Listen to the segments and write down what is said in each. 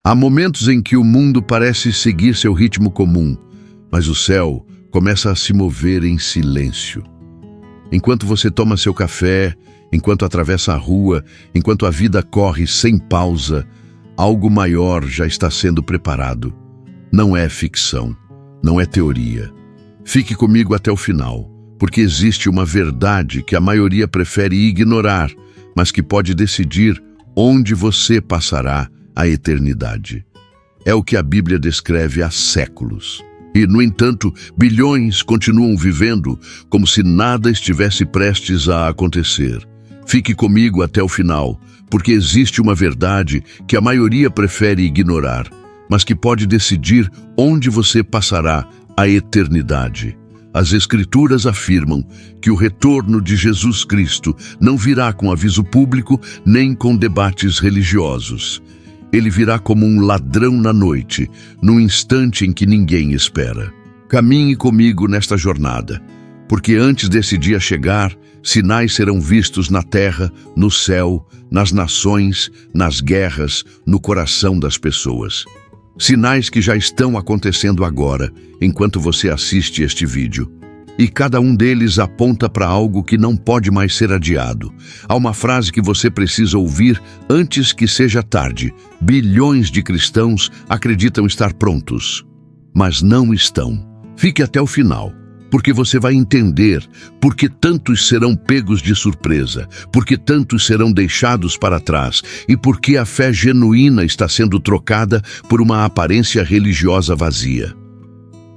Há momentos em que o mundo parece seguir seu ritmo comum, mas o céu começa a se mover em silêncio. Enquanto você toma seu café, enquanto atravessa a rua, enquanto a vida corre sem pausa, algo maior já está sendo preparado. Não é ficção, não é teoria. Fique comigo até o final, porque existe uma verdade que a maioria prefere ignorar, mas que pode decidir onde você passará a eternidade. É o que a Bíblia descreve há séculos. E, no entanto, bilhões continuam vivendo como se nada estivesse prestes a acontecer. Fique comigo até o final, porque existe uma verdade que a maioria prefere ignorar, mas que pode decidir onde você passará a eternidade. As Escrituras afirmam que o retorno de Jesus Cristo não virá com aviso público nem com debates religiosos. Ele virá como um ladrão na noite, num instante em que ninguém espera. Caminhe comigo nesta jornada, porque antes desse dia chegar, sinais serão vistos na terra, no céu, nas nações, nas guerras, no coração das pessoas. Sinais que já estão acontecendo agora, enquanto você assiste este vídeo. E cada um deles aponta para algo que não pode mais ser adiado. Há uma frase que você precisa ouvir antes que seja tarde. Bilhões de cristãos acreditam estar prontos, mas não estão. Fique até o final, porque você vai entender por que tantos serão pegos de surpresa, por que tantos serão deixados para trás e por que a fé genuína está sendo trocada por uma aparência religiosa vazia.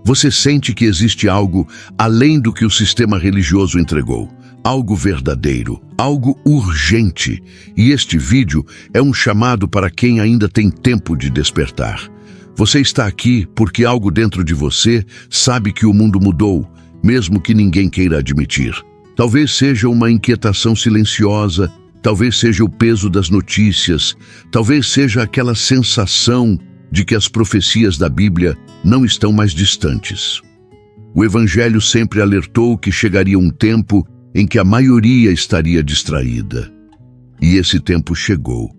Você sente que existe algo além do que o sistema religioso entregou, algo verdadeiro, algo urgente, e este vídeo é um chamado para quem ainda tem tempo de despertar. Você está aqui porque algo dentro de você sabe que o mundo mudou, mesmo que ninguém queira admitir. Talvez seja uma inquietação silenciosa, talvez seja o peso das notícias, talvez seja aquela sensação de que as profecias da Bíblia não estão mais distantes. O Evangelho sempre alertou que chegaria um tempo em que a maioria estaria distraída. E esse tempo chegou.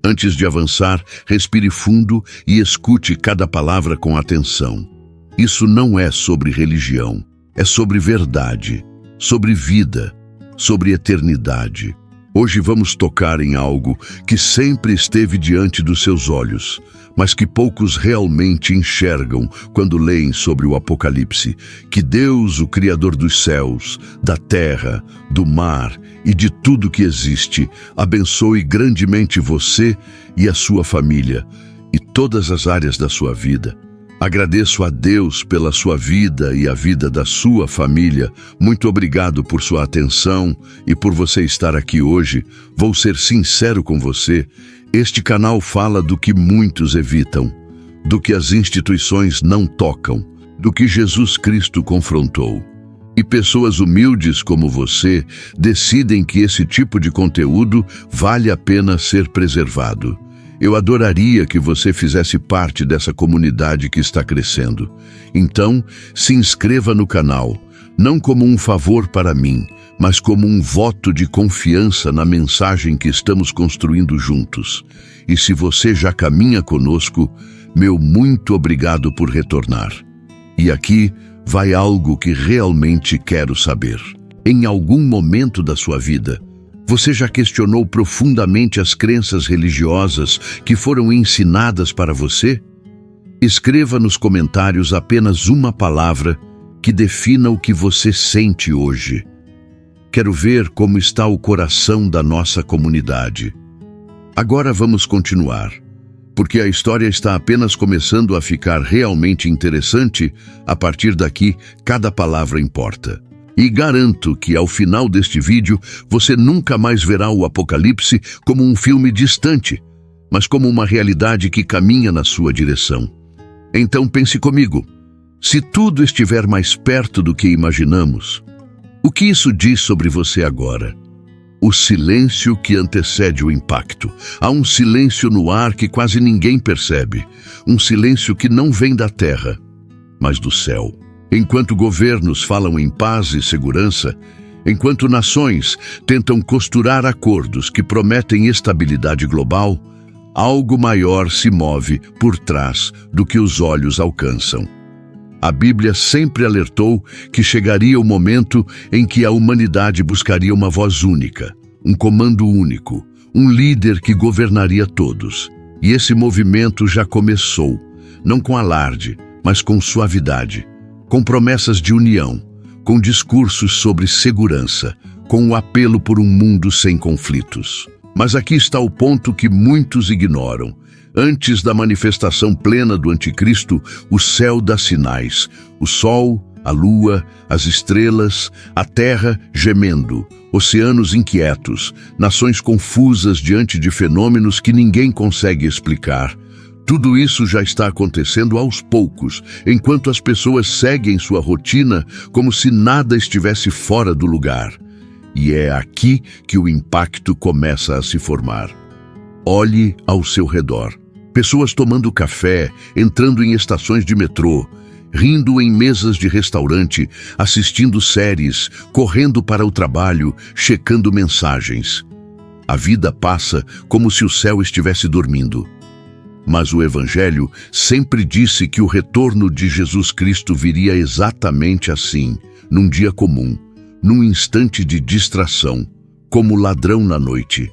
Antes de avançar, respire fundo e escute cada palavra com atenção. Isso não é sobre religião, é sobre verdade, sobre vida, sobre eternidade. Hoje vamos tocar em algo que sempre esteve diante dos seus olhos, mas que poucos realmente enxergam quando leem sobre o Apocalipse, que Deus, o Criador dos céus, da terra, do mar e de tudo que existe, abençoe grandemente você e a sua família e todas as áreas da sua vida. Agradeço a Deus pela sua vida e a vida da sua família. Muito obrigado por sua atenção e por você estar aqui hoje. Vou ser sincero com você. Este canal fala do que muitos evitam, do que as instituições não tocam, do que Jesus Cristo confrontou. E pessoas humildes como você decidem que esse tipo de conteúdo vale a pena ser preservado. Eu adoraria que você fizesse parte dessa comunidade que está crescendo. Então, se inscreva no canal, não como um favor para mim, mas como um voto de confiança na mensagem que estamos construindo juntos. E se você já caminha conosco, meu muito obrigado por retornar. E aqui vai algo que realmente quero saber. Em algum momento da sua vida, você já questionou profundamente as crenças religiosas que foram ensinadas para você? Escreva nos comentários apenas uma palavra que defina o que você sente hoje. Quero ver como está o coração da nossa comunidade. Agora vamos continuar, porque a história está apenas começando a ficar realmente interessante. A partir daqui, cada palavra importa. E garanto que ao final deste vídeo, você nunca mais verá o Apocalipse como um filme distante, mas como uma realidade que caminha na sua direção. Então pense comigo, se tudo estiver mais perto do que imaginamos, o que isso diz sobre você agora? O silêncio que antecede o impacto. Há um silêncio no ar que quase ninguém percebe. Um silêncio que não vem da terra, mas do céu. Enquanto governos falam em paz e segurança, enquanto nações tentam costurar acordos que prometem estabilidade global, algo maior se move por trás do que os olhos alcançam. A Bíblia sempre alertou que chegaria o momento em que a humanidade buscaria uma voz única, um comando único, um líder que governaria todos. E esse movimento já começou, não com alarde, mas com suavidade, com promessas de união, com discursos sobre segurança, com o apelo por um mundo sem conflitos. Mas aqui está o ponto que muitos ignoram. Antes da manifestação plena do anticristo, o céu dá sinais, o sol, a lua, as estrelas, a terra gemendo, oceanos inquietos, nações confusas diante de fenômenos que ninguém consegue explicar. Tudo isso já está acontecendo aos poucos, enquanto as pessoas seguem sua rotina como se nada estivesse fora do lugar. E é aqui que o impacto começa a se formar. Olhe ao seu redor. Pessoas tomando café, entrando em estações de metrô, rindo em mesas de restaurante, assistindo séries, correndo para o trabalho, checando mensagens. A vida passa como se o céu estivesse dormindo. Mas o Evangelho sempre disse que o retorno de Jesus Cristo viria exatamente assim, num dia comum, num instante de distração, como ladrão na noite.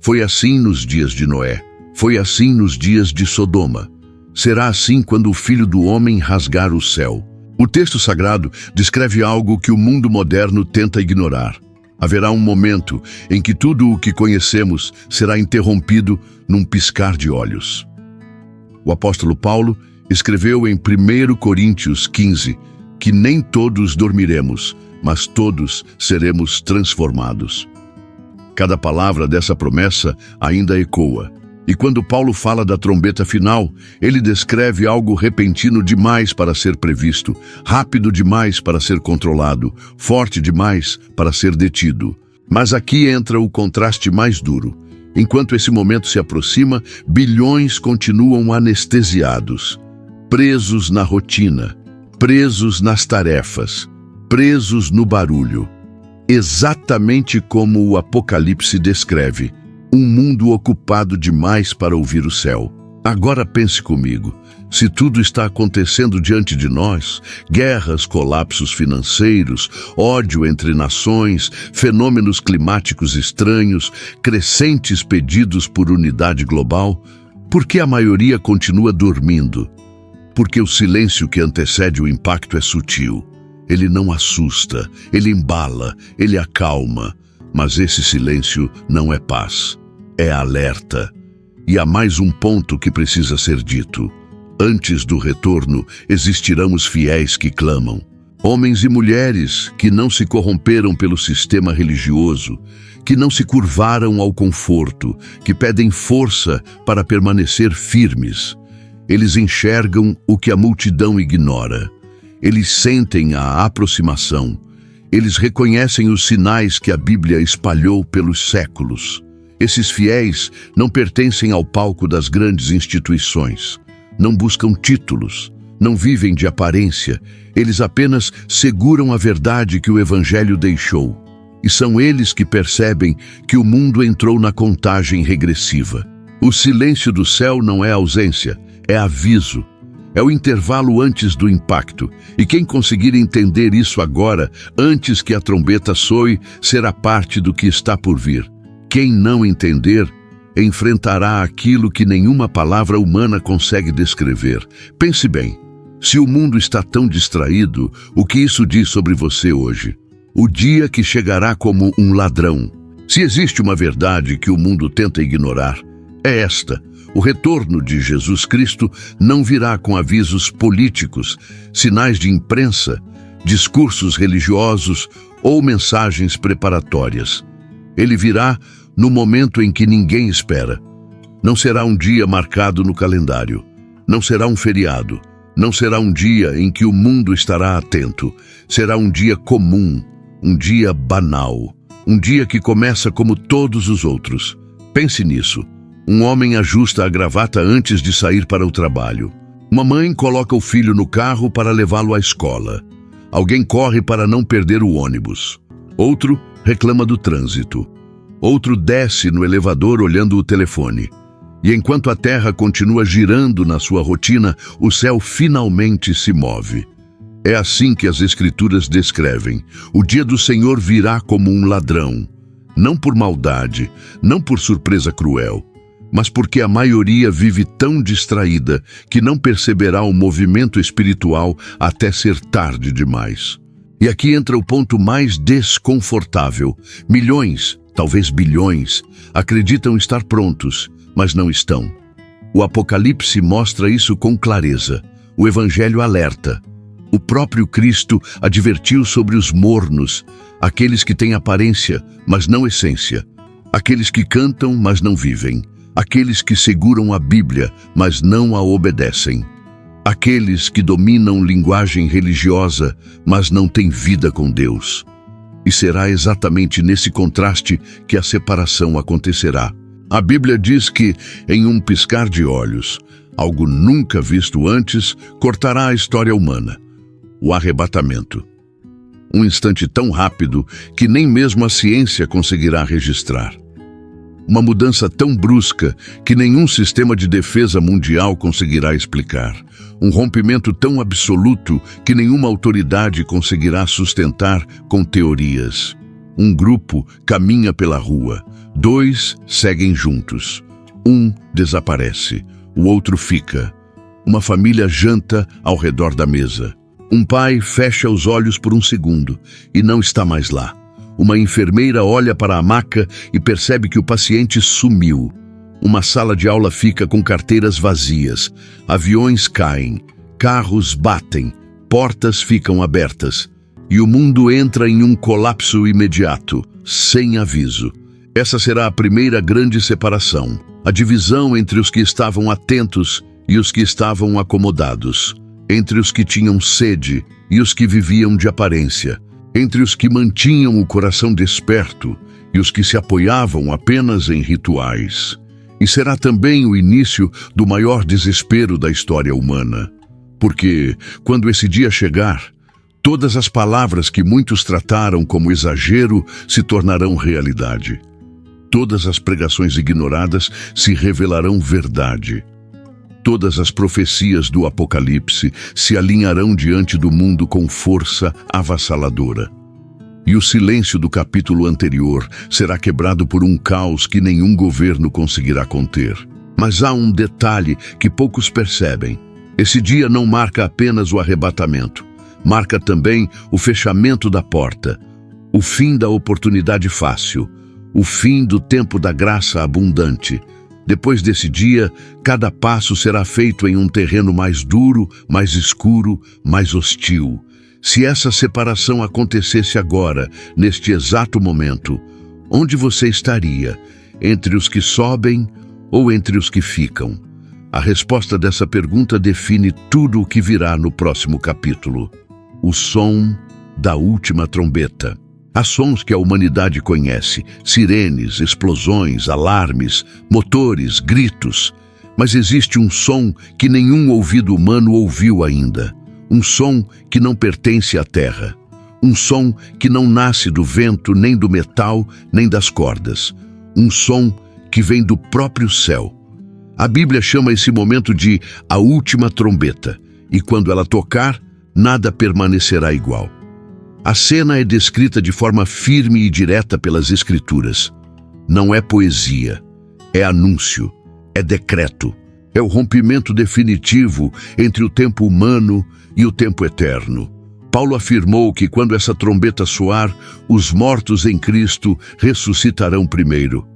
Foi assim nos dias de Noé, foi assim nos dias de Sodoma. Será assim quando o Filho do Homem rasgar o céu. O texto sagrado descreve algo que o mundo moderno tenta ignorar. Haverá um momento em que tudo o que conhecemos será interrompido num piscar de olhos. O apóstolo Paulo escreveu em 1 Coríntios 15 que nem todos dormiremos, mas todos seremos transformados. Cada palavra dessa promessa ainda ecoa. E quando Paulo fala da trombeta final, ele descreve algo repentino demais para ser previsto, rápido demais para ser controlado, forte demais para ser detido. Mas aqui entra o contraste mais duro. Enquanto esse momento se aproxima, bilhões continuam anestesiados, presos na rotina, presos nas tarefas, presos no barulho. Exatamente como o Apocalipse descreve, um mundo ocupado demais para ouvir o céu. Agora pense comigo, se tudo está acontecendo diante de nós, guerras, colapsos financeiros, ódio entre nações, fenômenos climáticos estranhos, crescentes pedidos por unidade global, por que a maioria continua dormindo? Porque o silêncio que antecede o impacto é sutil. Ele não assusta, ele embala, ele acalma, mas esse silêncio não é paz, é alerta. E há mais um ponto que precisa ser dito. Antes do retorno, existirão os fiéis que clamam. Homens e mulheres que não se corromperam pelo sistema religioso, que não se curvaram ao conforto, que pedem força para permanecer firmes. Eles enxergam o que a multidão ignora. Eles sentem a aproximação. Eles reconhecem os sinais que a Bíblia espalhou pelos séculos. Esses fiéis não pertencem ao palco das grandes instituições. Não buscam títulos, não vivem de aparência. Eles apenas seguram a verdade que o Evangelho deixou. E são eles que percebem que o mundo entrou na contagem regressiva. O silêncio do céu não é ausência, é aviso. É o intervalo antes do impacto. E quem conseguir entender isso agora, antes que a trombeta soe, será parte do que está por vir. Quem não entender, enfrentará aquilo que nenhuma palavra humana consegue descrever. Pense bem, se o mundo está tão distraído, o que isso diz sobre você hoje? O dia que chegará como um ladrão. Se existe uma verdade que o mundo tenta ignorar, é esta. O retorno de Jesus Cristo não virá com avisos políticos, sinais de imprensa, discursos religiosos ou mensagens preparatórias. Ele virá no momento em que ninguém espera. Não será um dia marcado no calendário. Não será um feriado. Não será um dia em que o mundo estará atento. Será um dia comum, um dia banal, um dia que começa como todos os outros. Pense nisso. Um homem ajusta a gravata antes de sair para o trabalho. Uma mãe coloca o filho no carro para levá-lo à escola. Alguém corre para não perder o ônibus. Outro reclama do trânsito. Outro desce no elevador olhando o telefone. E enquanto a terra continua girando na sua rotina, o céu finalmente se move. É assim que as Escrituras descrevem: o dia do Senhor virá como um ladrão, não por maldade, não por surpresa cruel, mas porque a maioria vive tão distraída que não perceberá o movimento espiritual até ser tarde demais. E aqui entra o ponto mais desconfortável. Milhões, talvez bilhões, acreditam estar prontos, mas não estão. O Apocalipse mostra isso com clareza. O Evangelho alerta. O próprio Cristo advertiu sobre os mornos, aqueles que têm aparência, mas não essência, aqueles que cantam, mas não vivem, aqueles que seguram a Bíblia, mas não a obedecem, aqueles que dominam linguagem religiosa, mas não têm vida com Deus. E será exatamente nesse contraste que a separação acontecerá. A Bíblia diz que, em um piscar de olhos, algo nunca visto antes cortará a história humana: o arrebatamento. Um instante tão rápido que nem mesmo a ciência conseguirá registrar. Uma mudança tão brusca que nenhum sistema de defesa mundial conseguirá explicar. Um rompimento tão absoluto que nenhuma autoridade conseguirá sustentar com teorias. Um grupo caminha pela rua, 2 seguem juntos. Um desaparece, o outro fica. Uma família janta ao redor da mesa. Um pai fecha os olhos por um segundo e não está mais lá. Uma enfermeira olha para a maca e percebe que o paciente sumiu. Uma sala de aula fica com carteiras vazias. Aviões caem, carros batem, portas ficam abertas. E o mundo entra em um colapso imediato, sem aviso. Essa será a primeira grande separação. A divisão entre os que estavam atentos e os que estavam acomodados. Entre os que tinham sede e os que viviam de aparência, entre os que mantinham o coração desperto e os que se apoiavam apenas em rituais. E será também o início do maior desespero da história humana. Porque, quando esse dia chegar, todas as palavras que muitos trataram como exagero se tornarão realidade. Todas as pregações ignoradas se revelarão verdade. Todas as profecias do Apocalipse se alinharão diante do mundo com força avassaladora. E o silêncio do capítulo anterior será quebrado por um caos que nenhum governo conseguirá conter. Mas há um detalhe que poucos percebem. Esse dia não marca apenas o arrebatamento. Marca também o fechamento da porta, o fim da oportunidade fácil, o fim do tempo da graça abundante. Depois desse dia, cada passo será feito em um terreno mais duro, mais escuro, mais hostil. Se essa separação acontecesse agora, neste exato momento, onde você estaria? Entre os que sobem ou entre os que ficam? A resposta dessa pergunta define tudo o que virá no próximo capítulo. O som da última trombeta. Há sons que a humanidade conhece, sirenes, explosões, alarmes, motores, gritos. Mas existe um som que nenhum ouvido humano ouviu ainda. Um som que não pertence à terra. Um som que não nasce do vento, nem do metal, nem das cordas. Um som que vem do próprio céu. A Bíblia chama esse momento de a última trombeta. E quando ela tocar, nada permanecerá igual. A cena é descrita de forma firme e direta pelas Escrituras. Não é poesia, é anúncio, é decreto, é o rompimento definitivo entre o tempo humano e o tempo eterno. Paulo afirmou que quando essa trombeta soar, os mortos em Cristo ressuscitarão primeiro.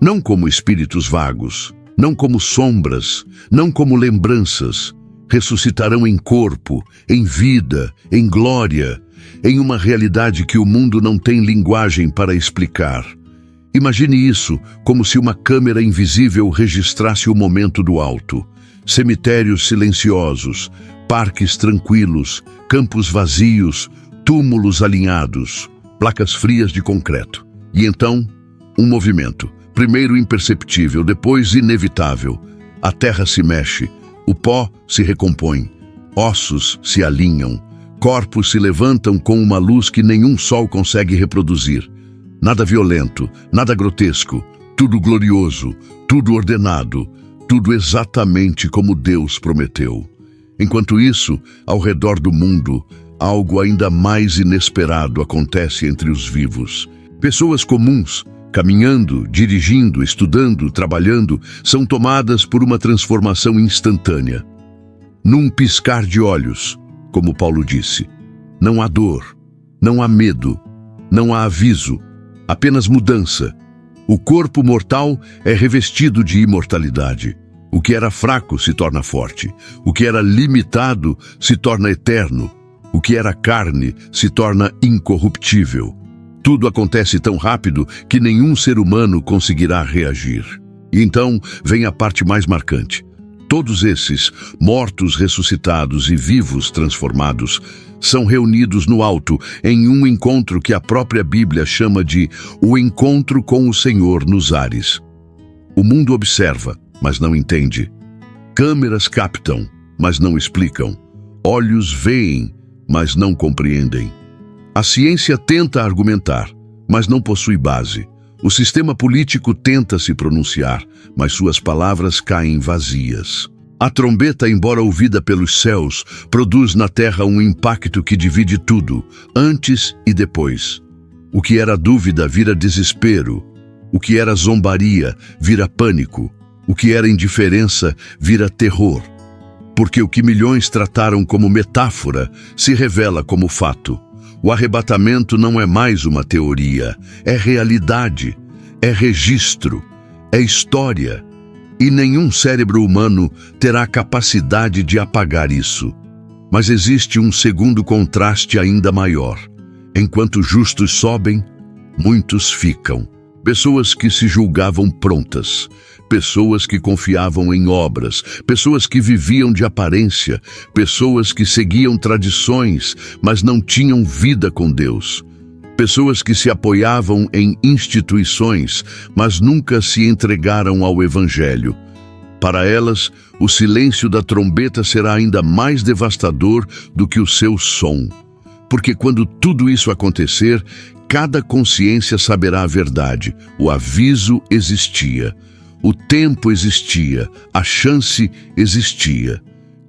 Não como espíritos vagos, não como sombras, não como lembranças. Ressuscitarão em corpo, em vida, em glória, em uma realidade que o mundo não tem linguagem para explicar. Imagine isso como se uma câmera invisível registrasse o momento do alto. Cemitérios silenciosos, parques tranquilos, campos vazios, túmulos alinhados, placas frias de concreto. E então, um movimento, primeiro imperceptível, depois inevitável. A terra se mexe, o pó se recompõe, ossos se alinham, corpos se levantam com uma luz que nenhum sol consegue reproduzir. Nada violento, nada grotesco, tudo glorioso, tudo ordenado, tudo exatamente como Deus prometeu. Enquanto isso, ao redor do mundo, algo ainda mais inesperado acontece entre os vivos. Pessoas comuns, caminhando, dirigindo, estudando, trabalhando, são tomadas por uma transformação instantânea. Num piscar de olhos, como Paulo disse, não há dor, não há medo, não há aviso, apenas mudança. O corpo mortal é revestido de imortalidade. O que era fraco se torna forte. O que era limitado se torna eterno. O que era carne se torna incorruptível. Tudo acontece tão rápido que nenhum ser humano conseguirá reagir. E então vem a parte mais marcante. Todos esses, mortos ressuscitados e vivos transformados, são reunidos no alto em um encontro que a própria Bíblia chama de o encontro com o Senhor nos ares. O mundo observa, mas não entende. Câmeras captam, mas não explicam. Olhos veem, mas não compreendem. A ciência tenta argumentar, mas não possui base. O sistema político tenta se pronunciar, mas suas palavras caem vazias. A trombeta, embora ouvida pelos céus, produz na terra um impacto que divide tudo, antes e depois. O que era dúvida vira desespero. O que era zombaria vira pânico. O que era indiferença vira terror. Porque o que milhões trataram como metáfora se revela como fato. O arrebatamento não é mais uma teoria, é realidade, é registro, é história. E nenhum cérebro humano terá capacidade de apagar isso. Mas existe um segundo contraste ainda maior. Enquanto justos sobem, muitos ficam. Pessoas que se julgavam prontas, pessoas que confiavam em obras, pessoas que viviam de aparência, pessoas que seguiam tradições, mas não tinham vida com Deus. Pessoas que se apoiavam em instituições, mas nunca se entregaram ao Evangelho. Para elas, o silêncio da trombeta será ainda mais devastador do que o seu som. Porque quando tudo isso acontecer, cada consciência saberá a verdade. O aviso existia, o tempo existia, a chance existia.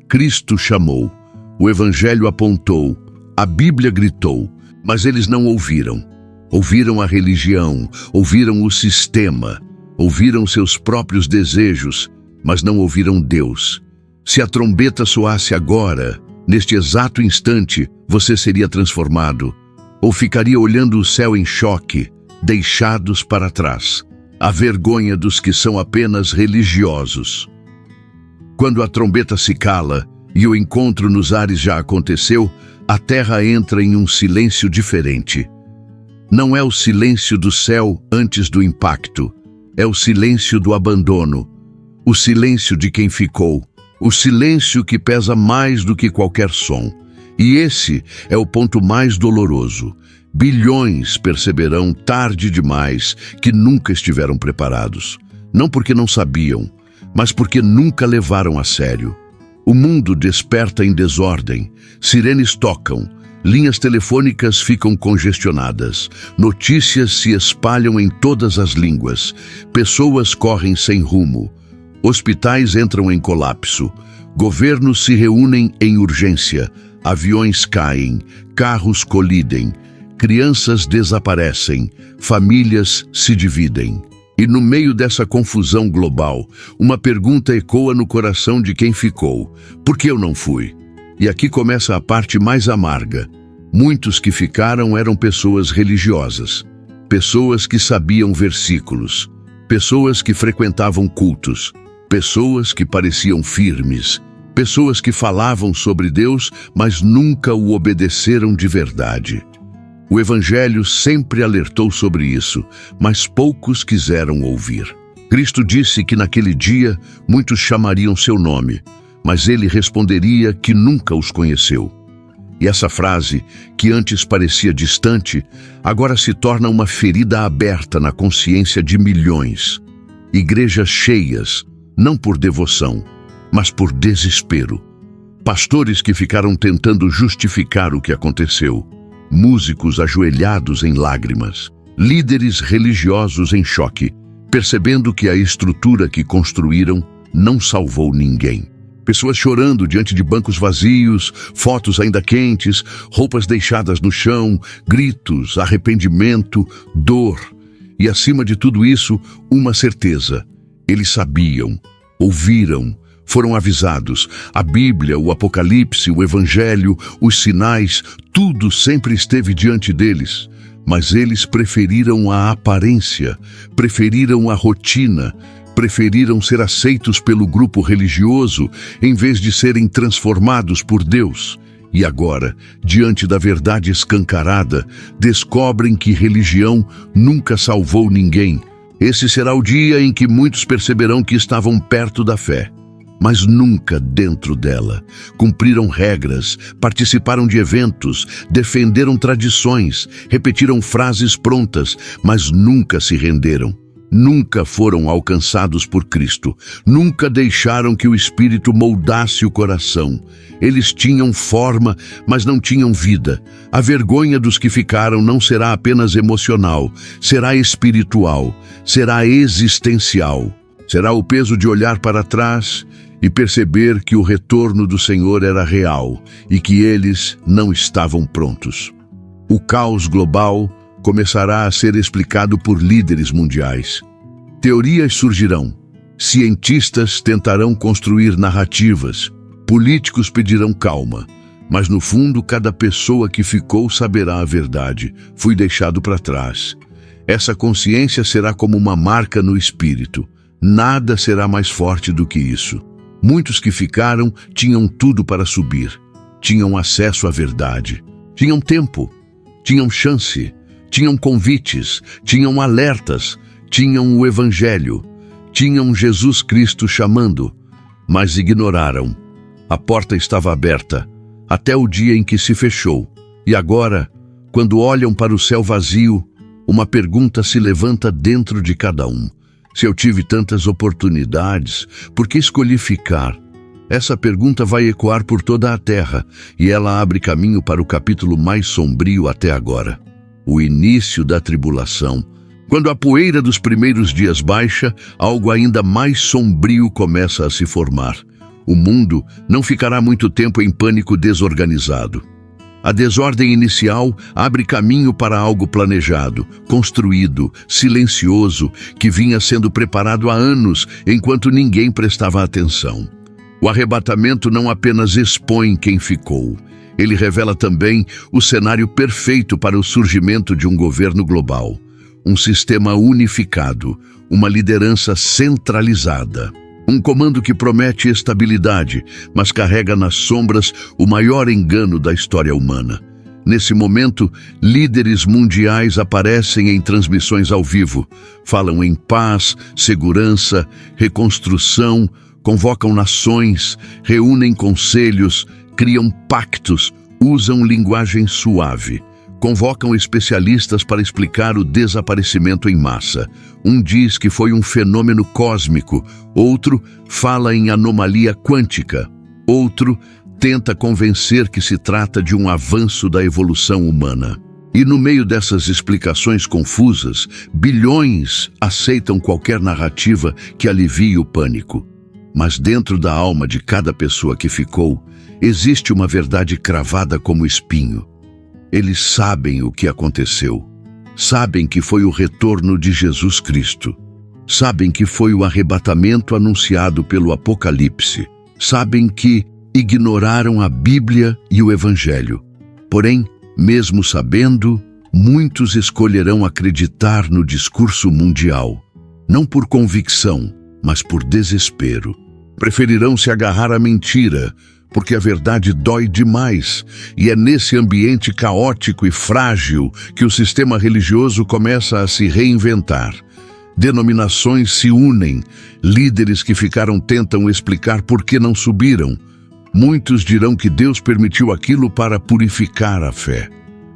Cristo chamou, o Evangelho apontou, a Bíblia gritou, mas eles não ouviram. Ouviram a religião, ouviram o sistema, ouviram seus próprios desejos, mas não ouviram Deus. Se a trombeta soasse agora, neste exato instante, você seria transformado, ou ficaria olhando o céu em choque, deixados para trás. A vergonha dos que são apenas religiosos. Quando a trombeta se cala e o encontro nos ares já aconteceu, a terra entra em um silêncio diferente. Não é o silêncio do céu antes do impacto, é o silêncio do abandono, o silêncio de quem ficou, o silêncio que pesa mais do que qualquer som. E esse é o ponto mais doloroso. Bilhões perceberão tarde demais que nunca estiveram preparados. Não porque não sabiam, mas porque nunca levaram a sério. O mundo desperta em desordem, sirenes tocam, linhas telefônicas ficam congestionadas, notícias se espalham em todas as línguas, pessoas correm sem rumo, hospitais entram em colapso, governos se reúnem em urgência, aviões caem, carros colidem, crianças desaparecem, famílias se dividem. E no meio dessa confusão global, uma pergunta ecoa no coração de quem ficou: por que eu não fui? E aqui começa a parte mais amarga. Muitos que ficaram eram pessoas religiosas, pessoas que sabiam versículos, pessoas que frequentavam cultos, pessoas que pareciam firmes, pessoas que falavam sobre Deus, mas nunca o obedeceram de verdade. O Evangelho sempre alertou sobre isso, mas poucos quiseram ouvir. Cristo disse que naquele dia muitos chamariam seu nome, mas ele responderia que nunca os conheceu. E essa frase, que antes parecia distante, agora se torna uma ferida aberta na consciência de milhões. Igrejas cheias, não por devoção, mas por desespero. Pastores que ficaram tentando justificar o que aconteceu. Músicos ajoelhados em lágrimas, líderes religiosos em choque, percebendo que a estrutura que construíram não salvou ninguém. Pessoas chorando diante de bancos vazios, fotos ainda quentes, roupas deixadas no chão, gritos, arrependimento, dor. E acima de tudo isso, uma certeza. Eles sabiam, ouviram, foram avisados. A Bíblia, o Apocalipse, o Evangelho, os sinais, tudo sempre esteve diante deles. Mas eles preferiram a aparência, preferiram a rotina, preferiram ser aceitos pelo grupo religioso em vez de serem transformados por Deus. E agora, diante da verdade escancarada, descobrem que religião nunca salvou ninguém. Esse será o dia em que muitos perceberão que estavam perto da fé, mas nunca dentro dela. Cumpriram regras, participaram de eventos, defenderam tradições, repetiram frases prontas, mas nunca se renderam. Nunca foram alcançados por Cristo. Nunca deixaram que o Espírito moldasse o coração. Eles tinham forma, mas não tinham vida. A vergonha dos que ficaram não será apenas emocional, será espiritual, será existencial. Será o peso de olhar para trás e perceber que o retorno do Senhor era real e que eles não estavam prontos. O caos global começará a ser explicado por líderes mundiais. Teorias surgirão, cientistas tentarão construir narrativas, políticos pedirão calma, mas no fundo cada pessoa que ficou saberá a verdade. Fui deixado para trás. Essa consciência será como uma marca no espírito. Nada será mais forte do que isso. Muitos que ficaram tinham tudo para subir. Tinham acesso à verdade. Tinham tempo. Tinham chance. Tinham convites. Tinham alertas. Tinham o Evangelho. Tinham Jesus Cristo chamando. Mas ignoraram. A porta estava aberta, até o dia em que se fechou. E agora, quando olham para o céu vazio, uma pergunta se levanta dentro de cada um. Se eu tive tantas oportunidades, por que escolhi ficar? Essa pergunta vai ecoar por toda a terra, e ela abre caminho para o capítulo mais sombrio até agora. O início da tribulação. Quando a poeira dos primeiros dias baixa, algo ainda mais sombrio começa a se formar. O mundo não ficará muito tempo em pânico desorganizado. A desordem inicial abre caminho para algo planejado, construído, silencioso, que vinha sendo preparado há anos, enquanto ninguém prestava atenção. O arrebatamento não apenas expõe quem ficou, ele revela também o cenário perfeito para o surgimento de um governo global, um sistema unificado, uma liderança centralizada. Um comando que promete estabilidade, mas carrega nas sombras o maior engano da história humana. Nesse momento, líderes mundiais aparecem em transmissões ao vivo. Falam em paz, segurança, reconstrução, convocam nações, reúnem conselhos, criam pactos, usam linguagem suave. Convocam especialistas para explicar o desaparecimento em massa. Um diz que foi um fenômeno cósmico, outro fala em anomalia quântica, outro tenta convencer que se trata de um avanço da evolução humana. E no meio dessas explicações confusas, bilhões aceitam qualquer narrativa que alivie o pânico. Mas dentro da alma de cada pessoa que ficou, existe uma verdade cravada como espinho. Eles sabem o que aconteceu. Sabem que foi o retorno de Jesus Cristo. Sabem que foi o arrebatamento anunciado pelo Apocalipse. Sabem que ignoraram a Bíblia e o Evangelho. Porém, mesmo sabendo, muitos escolherão acreditar no discurso mundial. Não por convicção, mas por desespero. Preferirão se agarrar à mentira, porque a verdade dói demais, e é nesse ambiente caótico e frágil que o sistema religioso começa a se reinventar. Denominações se unem, líderes que ficaram tentam explicar por que não subiram. Muitos dirão que Deus permitiu aquilo para purificar a fé.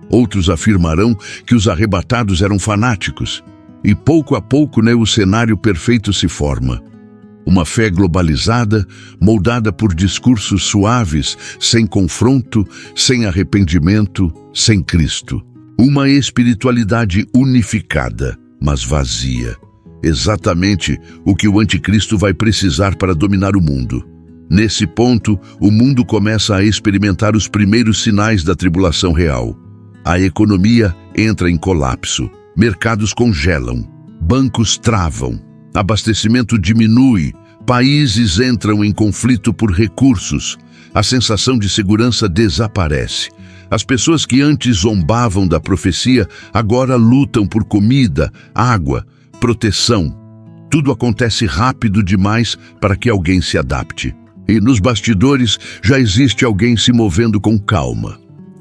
Outros afirmarão que os arrebatados eram fanáticos. E pouco a pouco, o cenário perfeito se forma. Uma fé globalizada, moldada por discursos suaves, sem confronto, sem arrependimento, sem Cristo. Uma espiritualidade unificada, mas vazia. Exatamente o que o anticristo vai precisar para dominar o mundo. Nesse ponto, o mundo começa a experimentar os primeiros sinais da tribulação real. A economia entra em colapso, mercados congelam, bancos travam, abastecimento diminui, países entram em conflito por recursos, a sensação de segurança desaparece. As pessoas que antes zombavam da profecia agora lutam por comida, água, proteção. Tudo acontece rápido demais para que alguém se adapte. E nos bastidores já existe alguém se movendo com calma.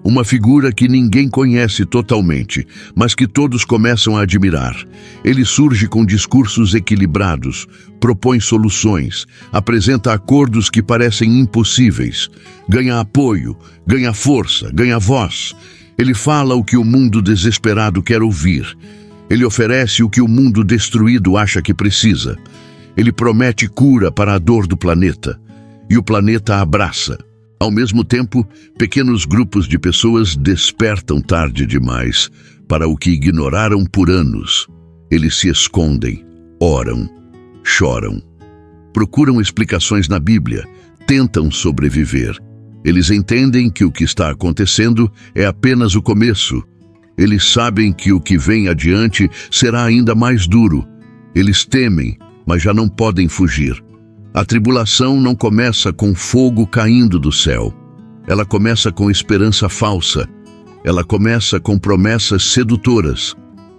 Uma figura que ninguém conhece totalmente, mas que todos começam a admirar. Ele surge com discursos equilibrados, propõe soluções, apresenta acordos que parecem impossíveis, ganha apoio, ganha força, ganha voz. Ele fala o que o mundo desesperado quer ouvir. Ele oferece o que o mundo destruído acha que precisa. Ele promete cura para a dor do planeta. E o planeta abraça. Ao mesmo tempo, pequenos grupos de pessoas despertam tarde demais para o que ignoraram por anos. Eles se escondem, oram, choram. Procuram explicações na Bíblia, tentam sobreviver. Eles entendem que o que está acontecendo é apenas o começo. Eles sabem que o que vem adiante será ainda mais duro. Eles temem, mas já não podem fugir. A tribulação não começa com fogo caindo do céu. Ela começa com esperança falsa. Ela começa com promessas sedutoras.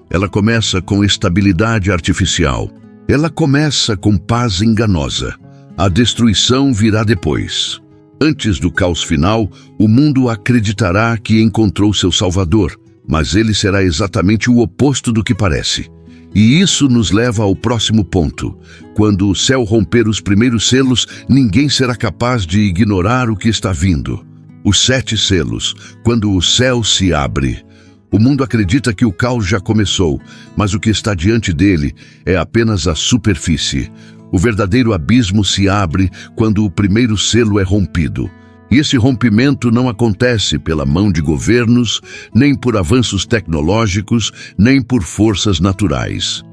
Ela começa com estabilidade artificial. Ela começa com paz enganosa. A destruição virá depois. Antes do caos final, o mundo acreditará que encontrou seu Salvador, mas ele será exatamente o oposto do que parece. E isso nos leva ao próximo ponto. Quando o céu romper os primeiros selos, ninguém será capaz de ignorar o que está vindo. Os 7 selos, quando o céu se abre. O mundo acredita que o caos já começou, mas o que está diante dele é apenas a superfície. O verdadeiro abismo se abre quando o primeiro selo é rompido. E esse rompimento não acontece pela mão de governos, nem por avanços tecnológicos, nem por forças naturais.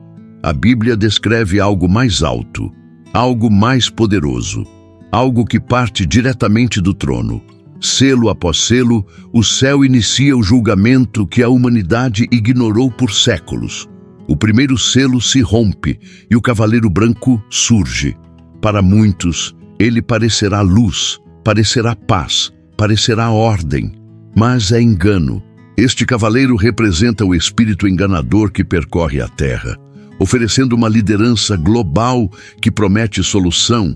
A Bíblia descreve algo mais alto, algo mais poderoso, algo que parte diretamente do trono. Selo após selo, o céu inicia o julgamento que a humanidade ignorou por séculos. O primeiro selo se rompe e o cavaleiro branco surge. Para muitos, ele parecerá luz, parecerá paz, parecerá ordem, mas é engano. Este cavaleiro representa o espírito enganador que percorre a terra, oferecendo uma liderança global que promete solução,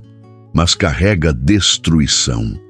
mas carrega destruição.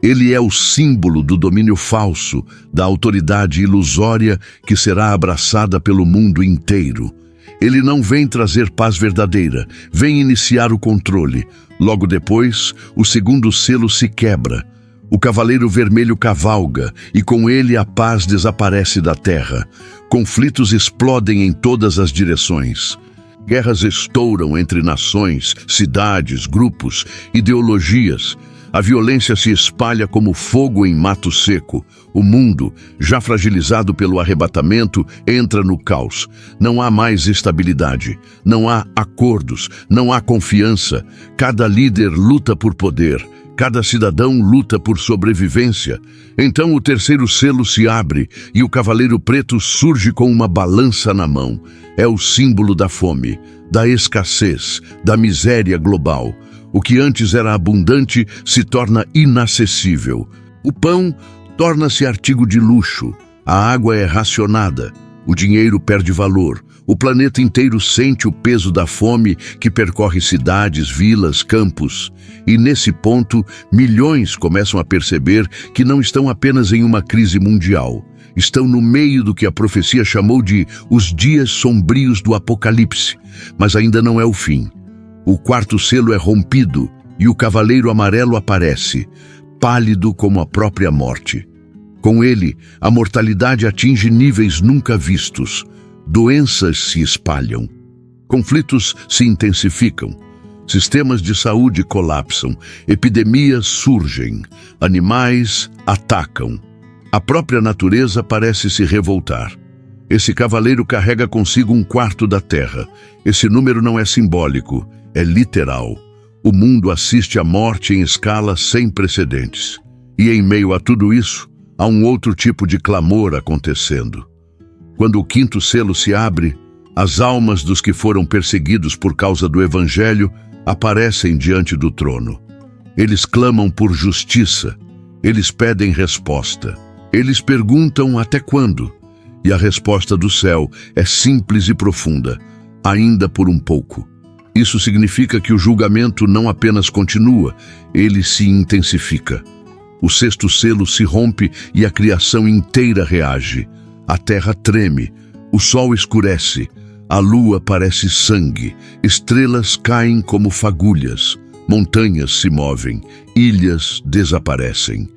Ele é o símbolo do domínio falso, da autoridade ilusória que será abraçada pelo mundo inteiro. Ele não vem trazer paz verdadeira, vem iniciar o controle. Logo depois, o segundo selo se quebra. O cavaleiro vermelho cavalga e com ele a paz desaparece da terra. Conflitos explodem em todas as direções. Guerras estouram entre nações, cidades, grupos, ideologias. A violência se espalha como fogo em mato seco. O mundo, já fragilizado pelo arrebatamento, entra no caos. Não há mais estabilidade, não há acordos, não há confiança. Cada líder luta por poder, cada cidadão luta por sobrevivência. Então o terceiro selo se abre e o cavaleiro preto surge com uma balança na mão. É o símbolo da fome, da escassez, da miséria global. O que antes era abundante se torna inacessível. O pão torna-se artigo de luxo. A água é racionada. O dinheiro perde valor. O planeta inteiro sente o peso da fome que percorre cidades, vilas, campos. E nesse ponto, milhões começam a perceber que não estão apenas em uma crise mundial. Estão no meio do que a profecia chamou de os dias sombrios do Apocalipse. Mas ainda não é o fim. O quarto selo é rompido e o cavaleiro amarelo aparece, pálido como a própria morte. Com ele, a mortalidade atinge níveis nunca vistos. Doenças se espalham. Conflitos se intensificam. Sistemas de saúde colapsam. Epidemias surgem. Animais atacam. A própria natureza parece se revoltar. Esse cavaleiro carrega consigo 1/4 da terra. Esse número não é simbólico, é literal. O mundo assiste à morte em escala sem precedentes. E em meio a tudo isso, há um outro tipo de clamor acontecendo. Quando o 5º selo se abre, as almas dos que foram perseguidos por causa do Evangelho aparecem diante do trono. Eles clamam por justiça, eles pedem resposta. Eles perguntam até quando? E a resposta do céu é simples e profunda: ainda por um pouco. Isso significa que o julgamento não apenas continua, ele se intensifica. O 6º selo se rompe e a criação inteira reage. A terra treme, o sol escurece, a lua parece sangue, estrelas caem como fagulhas, montanhas se movem, ilhas desaparecem.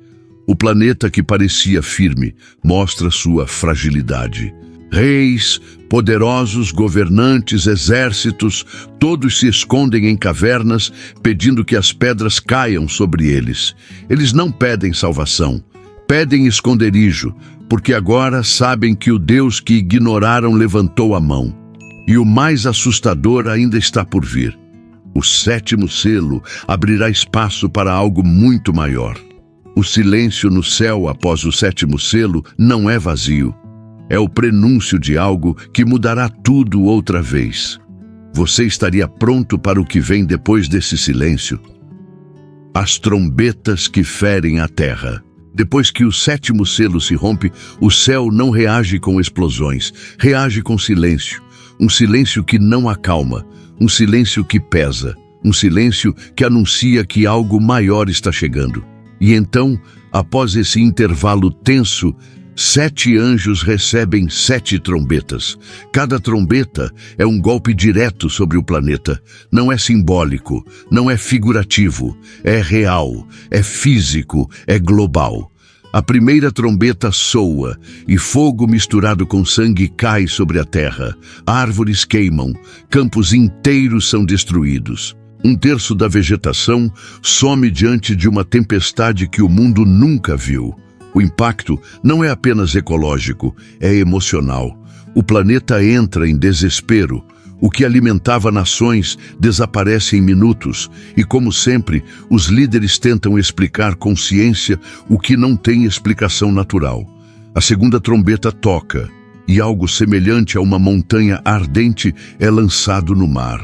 O planeta que parecia firme mostra sua fragilidade. Reis, poderosos, governantes, exércitos, todos se escondem em cavernas, pedindo que as pedras caiam sobre eles. Eles não pedem salvação, pedem esconderijo, porque agora sabem que o Deus que ignoraram levantou a mão. E o mais assustador ainda está por vir. O 7º selo abrirá espaço para algo muito maior. O silêncio no céu após o 7º selo não é vazio. É o prenúncio de algo que mudará tudo outra vez. Você estaria pronto para o que vem depois desse silêncio? As trombetas que ferem a terra. Depois que o 7º selo se rompe, o céu não reage com explosões, reage com silêncio. Um silêncio que não acalma, um silêncio que pesa, um silêncio que anuncia que algo maior está chegando. E então, após esse intervalo tenso, 7 anjos recebem 7 trombetas. Cada trombeta é um golpe direto sobre o planeta. Não é simbólico, não é figurativo, é real, é físico, é global. A primeira trombeta soa e fogo misturado com sangue cai sobre a terra. Árvores queimam, campos inteiros são destruídos. 1/3 da vegetação some diante de uma tempestade que o mundo nunca viu. O impacto não é apenas ecológico, é emocional. O planeta entra em desespero. O que alimentava nações desaparece em minutos e, como sempre, os líderes tentam explicar com ciência o que não tem explicação natural. A segunda trombeta toca e algo semelhante a uma montanha ardente é lançado no mar.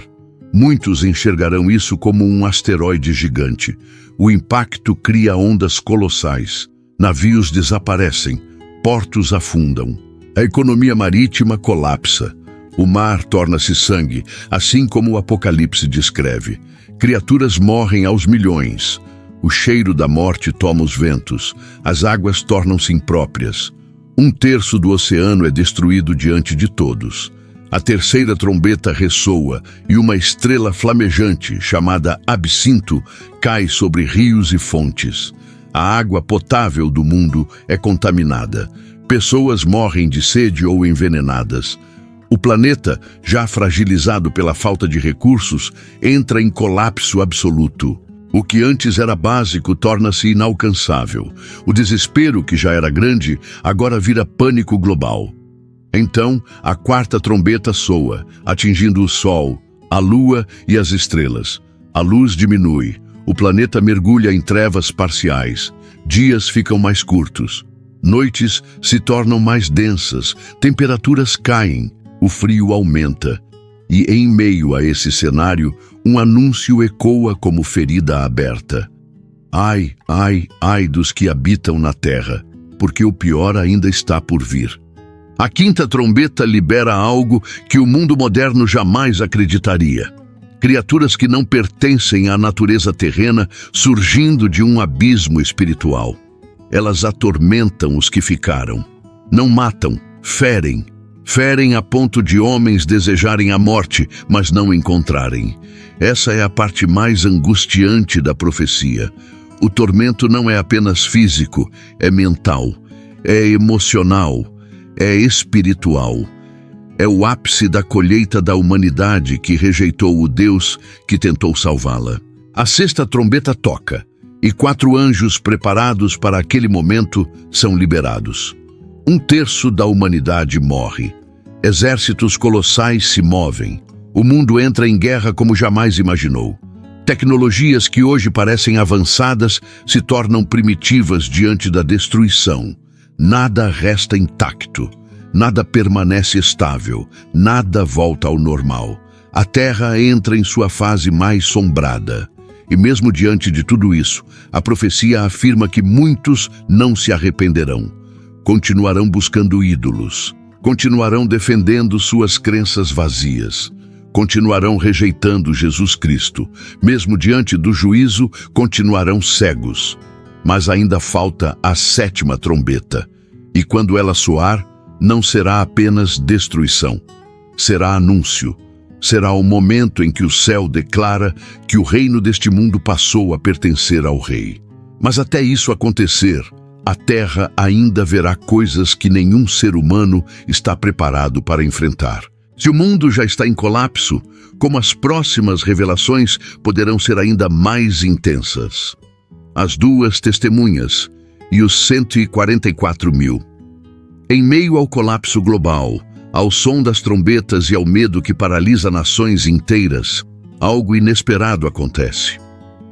Muitos enxergarão isso como um asteroide gigante. O impacto cria ondas colossais. Navios desaparecem, portos afundam. A economia marítima colapsa. O mar torna-se sangue, assim como o Apocalipse descreve. Criaturas morrem aos milhões. O cheiro da morte toma os ventos. As águas tornam-se impróprias. 1/3 do oceano é destruído diante de todos. A terceira trombeta ressoa e uma estrela flamejante, chamada Absinto, cai sobre rios e fontes. A água potável do mundo é contaminada. Pessoas morrem de sede ou envenenadas. O planeta, já fragilizado pela falta de recursos, entra em colapso absoluto. O que antes era básico torna-se inalcançável. O desespero, que já era grande, agora vira pânico global. Então, a 4ª trombeta soa, atingindo o Sol, a Lua e as estrelas. A luz diminui. O planeta mergulha em trevas parciais. Dias ficam mais curtos. Noites se tornam mais densas. Temperaturas caem. O frio aumenta. E em meio a esse cenário, um anúncio ecoa como ferida aberta. Ai, ai, ai dos que habitam na terra, porque o pior ainda está por vir. A 5ª trombeta libera algo que o mundo moderno jamais acreditaria. Criaturas que não pertencem à natureza terrena surgindo de um abismo espiritual. Elas atormentam os que ficaram. Não matam, ferem. Ferem a ponto de homens desejarem a morte, mas não encontrarem. Essa é a parte mais angustiante da profecia. O tormento não é apenas físico, é mental, é emocional, é espiritual. É o ápice da colheita da humanidade que rejeitou o Deus que tentou salvá-la. A 6ª trombeta toca, e 4 anjos preparados para aquele momento são liberados. 1/3 da humanidade morre. Exércitos colossais se movem. O mundo entra em guerra como jamais imaginou. Tecnologias que hoje parecem avançadas se tornam primitivas diante da destruição. Nada resta intacto. Nada permanece estável. Nada volta ao normal. A Terra entra em sua fase mais sombrada. E mesmo diante de tudo isso, a profecia afirma que muitos não se arrependerão. Continuarão buscando ídolos. Continuarão defendendo suas crenças vazias. Continuarão rejeitando Jesus Cristo. Mesmo diante do juízo, continuarão cegos. Mas ainda falta a 7ª trombeta. E quando ela soar, não será apenas destruição. Será anúncio. Será o momento em que o céu declara que o reino deste mundo passou a pertencer ao Rei. Mas até isso acontecer, a Terra ainda verá coisas que nenhum ser humano está preparado para enfrentar. Se o mundo já está em colapso, como as próximas revelações poderão ser ainda mais intensas. As 2 testemunhas e os 144 mil. Em meio ao colapso global, ao som das trombetas e ao medo que paralisa nações inteiras, algo inesperado acontece.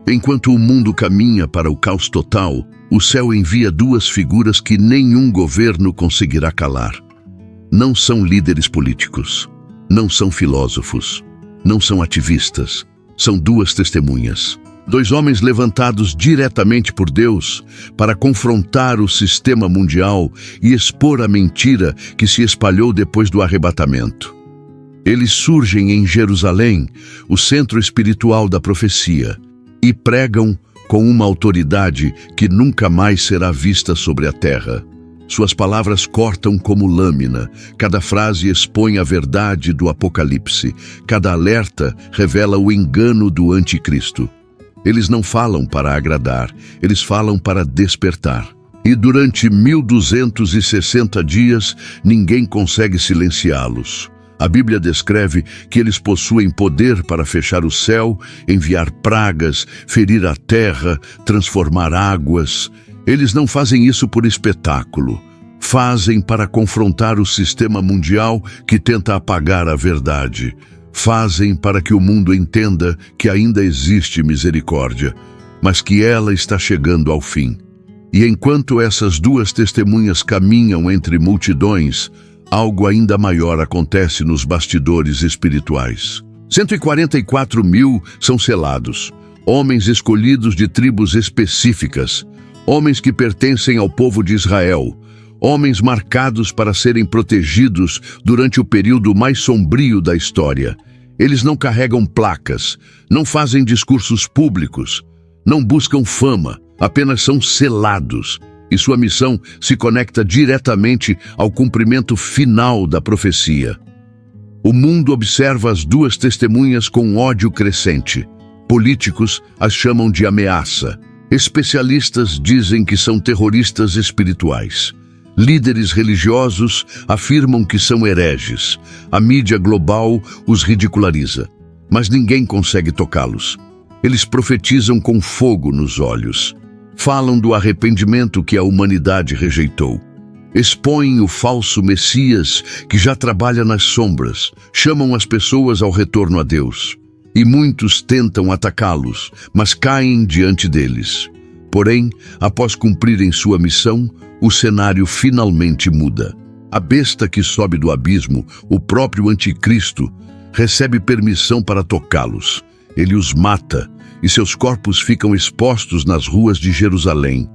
Enquanto o mundo caminha para o caos total, o céu envia 2 figuras que nenhum governo conseguirá calar. Não são líderes políticos, não são filósofos, não são ativistas, são 2 testemunhas. 2 homens levantados diretamente por Deus para confrontar o sistema mundial e expor a mentira que se espalhou depois do arrebatamento. Eles surgem em Jerusalém, o centro espiritual da profecia, e pregam com uma autoridade que nunca mais será vista sobre a terra. Suas palavras cortam como lâmina, cada frase expõe a verdade do Apocalipse, cada alerta revela o engano do anticristo. Eles não falam para agradar, eles falam para despertar. E durante 1260 dias, ninguém consegue silenciá-los. A Bíblia descreve que eles possuem poder para fechar o céu, enviar pragas, ferir a terra, transformar águas. Eles não fazem isso por espetáculo. Fazem para confrontar o sistema mundial que tenta apagar a verdade. Fazem para que o mundo entenda que ainda existe misericórdia, mas que ela está chegando ao fim. E enquanto essas 2 testemunhas caminham entre multidões, algo ainda maior acontece nos bastidores espirituais. 144 mil são selados, homens escolhidos de tribos específicas, homens que pertencem ao povo de Israel, homens marcados para serem protegidos durante o período mais sombrio da história. Eles não carregam placas, não fazem discursos públicos, não buscam fama, apenas são selados. E sua missão se conecta diretamente ao cumprimento final da profecia. O mundo observa as 2 testemunhas com ódio crescente. Políticos as chamam de ameaça. Especialistas dizem que são terroristas espirituais. Líderes religiosos afirmam que são hereges. A mídia global os ridiculariza. Mas ninguém consegue tocá-los. Eles profetizam com fogo nos olhos. Falam do arrependimento que a humanidade rejeitou. Expõem o falso Messias que já trabalha nas sombras. Chamam as pessoas ao retorno a Deus. E muitos tentam atacá-los, mas caem diante deles. Porém, após cumprirem sua missão, o cenário finalmente muda. A besta que sobe do abismo, o próprio anticristo, recebe permissão para tocá-los. Ele os mata e seus corpos ficam expostos nas ruas de Jerusalém.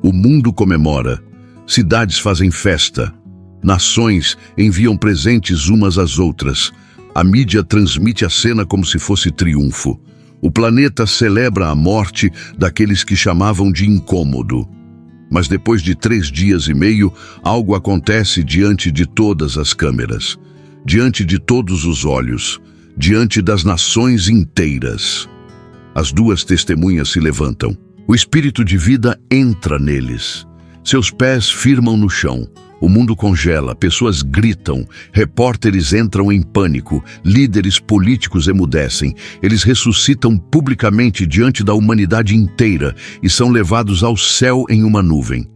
O mundo comemora, cidades fazem festa, nações enviam presentes umas às outras. A mídia transmite a cena como se fosse triunfo. O planeta celebra a morte daqueles que chamavam de incômodo. Mas depois de 3 dias e meio, algo acontece diante de todas as câmeras, diante de todos os olhos, diante das nações inteiras. As 2 testemunhas se levantam. O espírito de vida entra neles. Seus pés firmam no chão. O mundo congela, pessoas gritam, repórteres entram em pânico, líderes políticos emudecem. Eles ressuscitam publicamente diante da humanidade inteira e são levados ao céu em uma nuvem.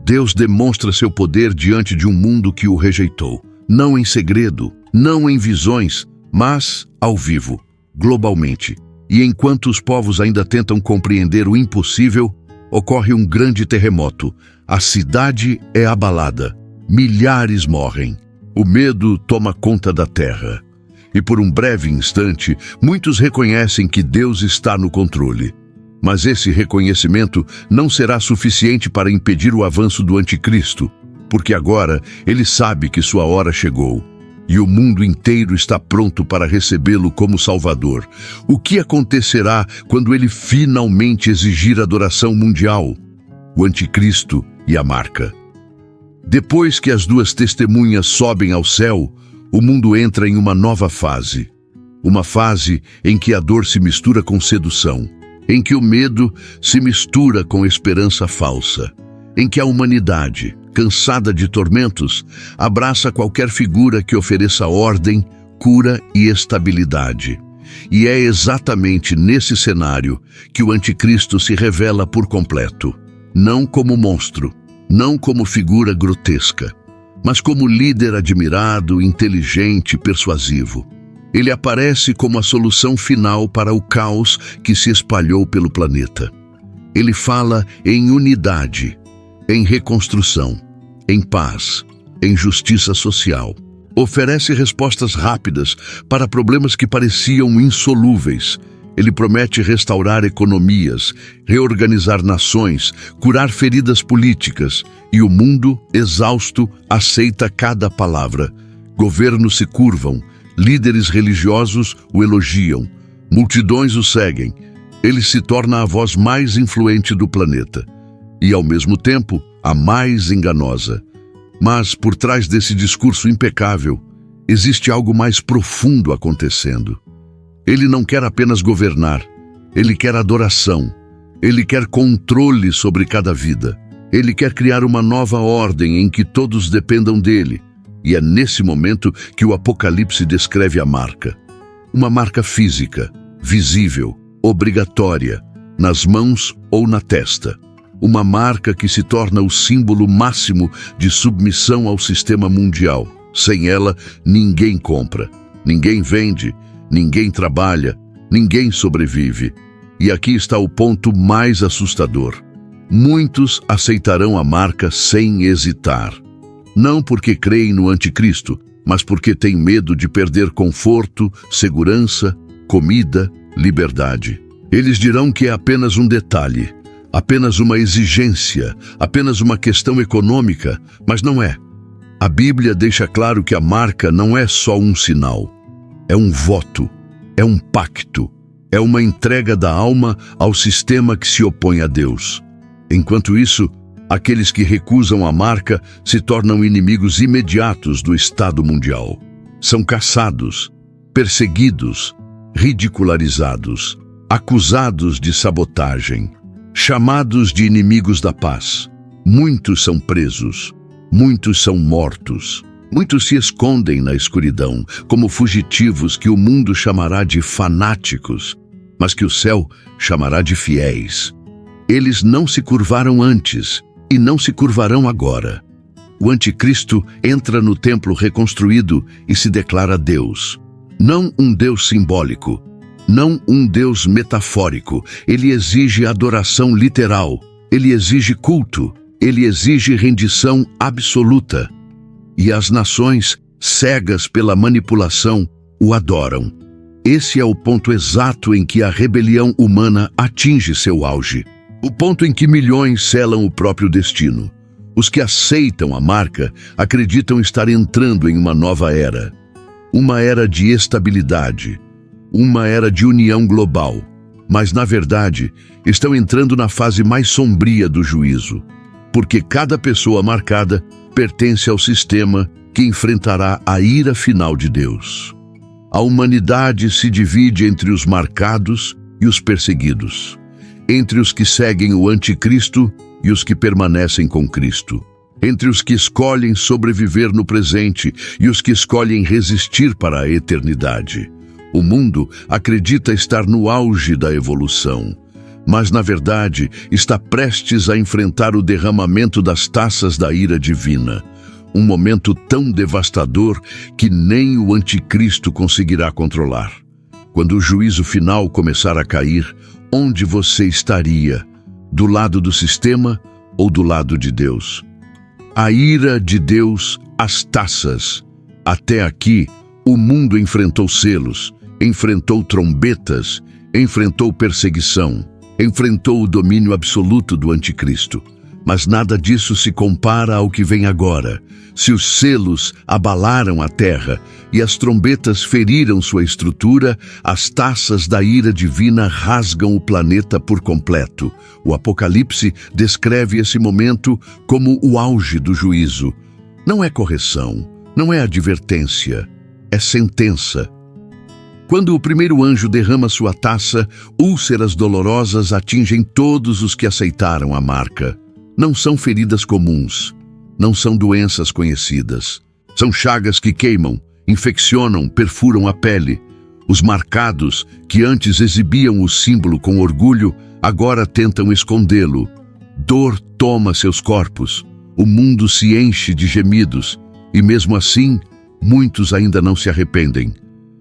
Deus demonstra seu poder diante de um mundo que o rejeitou. não em segredo, não em visões, mas ao vivo, globalmente. E enquanto os povos ainda tentam compreender o impossível, ocorre um grande terremoto. A cidade é abalada. Milhares morrem. O medo toma conta da terra. E por um breve instante, muitos reconhecem que Deus está no controle. Mas esse reconhecimento não será suficiente para impedir o avanço do anticristo, porque agora ele sabe que sua hora chegou. E o mundo inteiro está pronto para recebê-lo como Salvador. O que acontecerá quando ele finalmente exigir adoração mundial? O anticristo e a marca. Depois que as duas testemunhas sobem ao céu, o mundo entra em uma nova fase. Uma fase em que a dor se mistura com sedução, em que o medo se mistura com esperança falsa, em que a humanidade, cansada de tormentos, abraça qualquer figura que ofereça ordem, cura e estabilidade. E é exatamente nesse cenário que o anticristo se revela por completo, não como monstro, não como figura grotesca, mas como líder admirado, inteligente e persuasivo. Ele aparece como a solução final para o caos que se espalhou pelo planeta. Ele fala em unidade, em reconstrução, em paz, em justiça social. Oferece respostas rápidas para problemas que pareciam insolúveis. Ele promete restaurar economias, reorganizar nações, curar feridas políticas, e o mundo, exausto, aceita cada palavra. Governos se curvam, líderes religiosos o elogiam, multidões o seguem. Ele se torna a voz mais influente do planeta e, ao mesmo tempo, a mais enganosa. Mas, por trás desse discurso impecável, existe algo mais profundo acontecendo. Ele não quer apenas governar, ele quer adoração, ele quer controle sobre cada vida. Ele quer criar uma nova ordem em que todos dependam dele. E é nesse momento que o Apocalipse descreve a marca. Uma marca física, visível, obrigatória, nas mãos ou na testa. Uma marca que se torna o símbolo máximo de submissão ao sistema mundial. Sem ela, ninguém compra, ninguém vende, ninguém trabalha, ninguém sobrevive. E aqui está o ponto mais assustador. Muitos aceitarão a marca sem hesitar. Não porque creem no anticristo, mas porque têm medo de perder conforto, segurança, comida, liberdade. Eles dirão que é apenas um detalhe, apenas uma exigência, apenas uma questão econômica, mas não é. A Bíblia deixa claro que a marca não é só um sinal. É um voto, é um pacto, é uma entrega da alma ao sistema que se opõe a Deus. Enquanto isso, aqueles que recusam a marca se tornam inimigos imediatos do Estado mundial. São caçados, perseguidos, ridicularizados, acusados de sabotagem, chamados de inimigos da paz. Muitos são presos, muitos são mortos. Muitos se escondem na escuridão, como fugitivos que o mundo chamará de fanáticos, mas que o céu chamará de fiéis. Eles não se curvaram antes e não se curvarão agora. O anticristo entra no templo reconstruído e se declara Deus. Não um Deus simbólico, não um Deus metafórico. Ele exige adoração literal, ele exige culto, ele exige rendição absoluta. E as nações, cegas pela manipulação, o adoram. Esse é o ponto exato em que a rebelião humana atinge seu auge. O ponto em que milhões selam o próprio destino. Os que aceitam a marca acreditam estar entrando em uma nova era. Uma era de estabilidade. Uma era de união global. Mas, na verdade, estão entrando na fase mais sombria do juízo. Porque cada pessoa marcada pertence ao sistema que enfrentará a ira final de Deus. A humanidade se divide entre os marcados e os perseguidos. Entre os que seguem o anticristo e os que permanecem com Cristo. Entre os que escolhem sobreviver no presente e os que escolhem resistir para a eternidade. O mundo acredita estar no auge da evolução, mas, na verdade, está prestes a enfrentar o derramamento das taças da ira divina. um momento tão devastador que nem o anticristo conseguirá controlar. Quando o juízo final começar a cair, onde você estaria? Do lado do sistema ou do lado de Deus? A ira de Deus, as taças. Até aqui, o mundo enfrentou selos, enfrentou trombetas, enfrentou perseguição, enfrentou o domínio absoluto do anticristo. Mas nada disso se compara ao que vem agora. Se os selos abalaram a terra e as trombetas feriram sua estrutura, as taças da ira divina rasgam o planeta por completo. O Apocalipse descreve esse momento como o auge do juízo. Não é correção, não é advertência, é sentença. Quando o primeiro anjo derrama sua taça, úlceras dolorosas atingem todos os que aceitaram a marca. Não são feridas comuns, não são doenças conhecidas. São chagas que queimam, infeccionam, perfuram a pele. Os marcados, que antes exibiam o símbolo com orgulho, agora tentam escondê-lo. Dor toma seus corpos, o mundo se enche de gemidos, e mesmo assim, muitos ainda não se arrependem.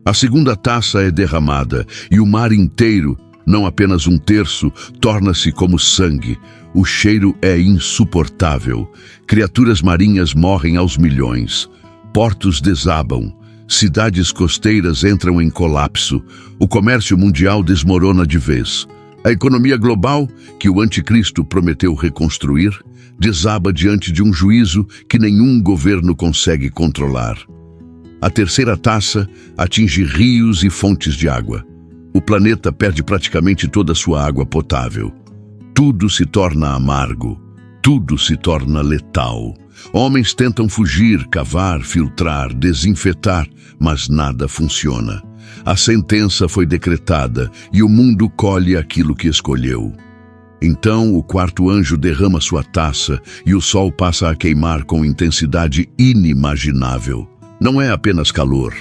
A segunda taça é derramada, e o mar inteiro, não apenas um terço, torna-se como sangue. O cheiro é insuportável. Criaturas marinhas morrem aos milhões. Portos desabam. Cidades costeiras entram em colapso. O comércio mundial desmorona de vez. A economia global, que o anticristo prometeu reconstruir, desaba diante de um juízo que nenhum governo consegue controlar. A terceira taça atinge rios e fontes de água. O planeta perde praticamente toda a sua água potável. Tudo se torna amargo, tudo se torna letal. Homens tentam fugir, cavar, filtrar, desinfetar, mas nada funciona. A sentença foi decretada e o mundo colhe aquilo que escolheu. Então o quarto anjo derrama sua taça e o sol passa a queimar com intensidade inimaginável. Não é apenas calor.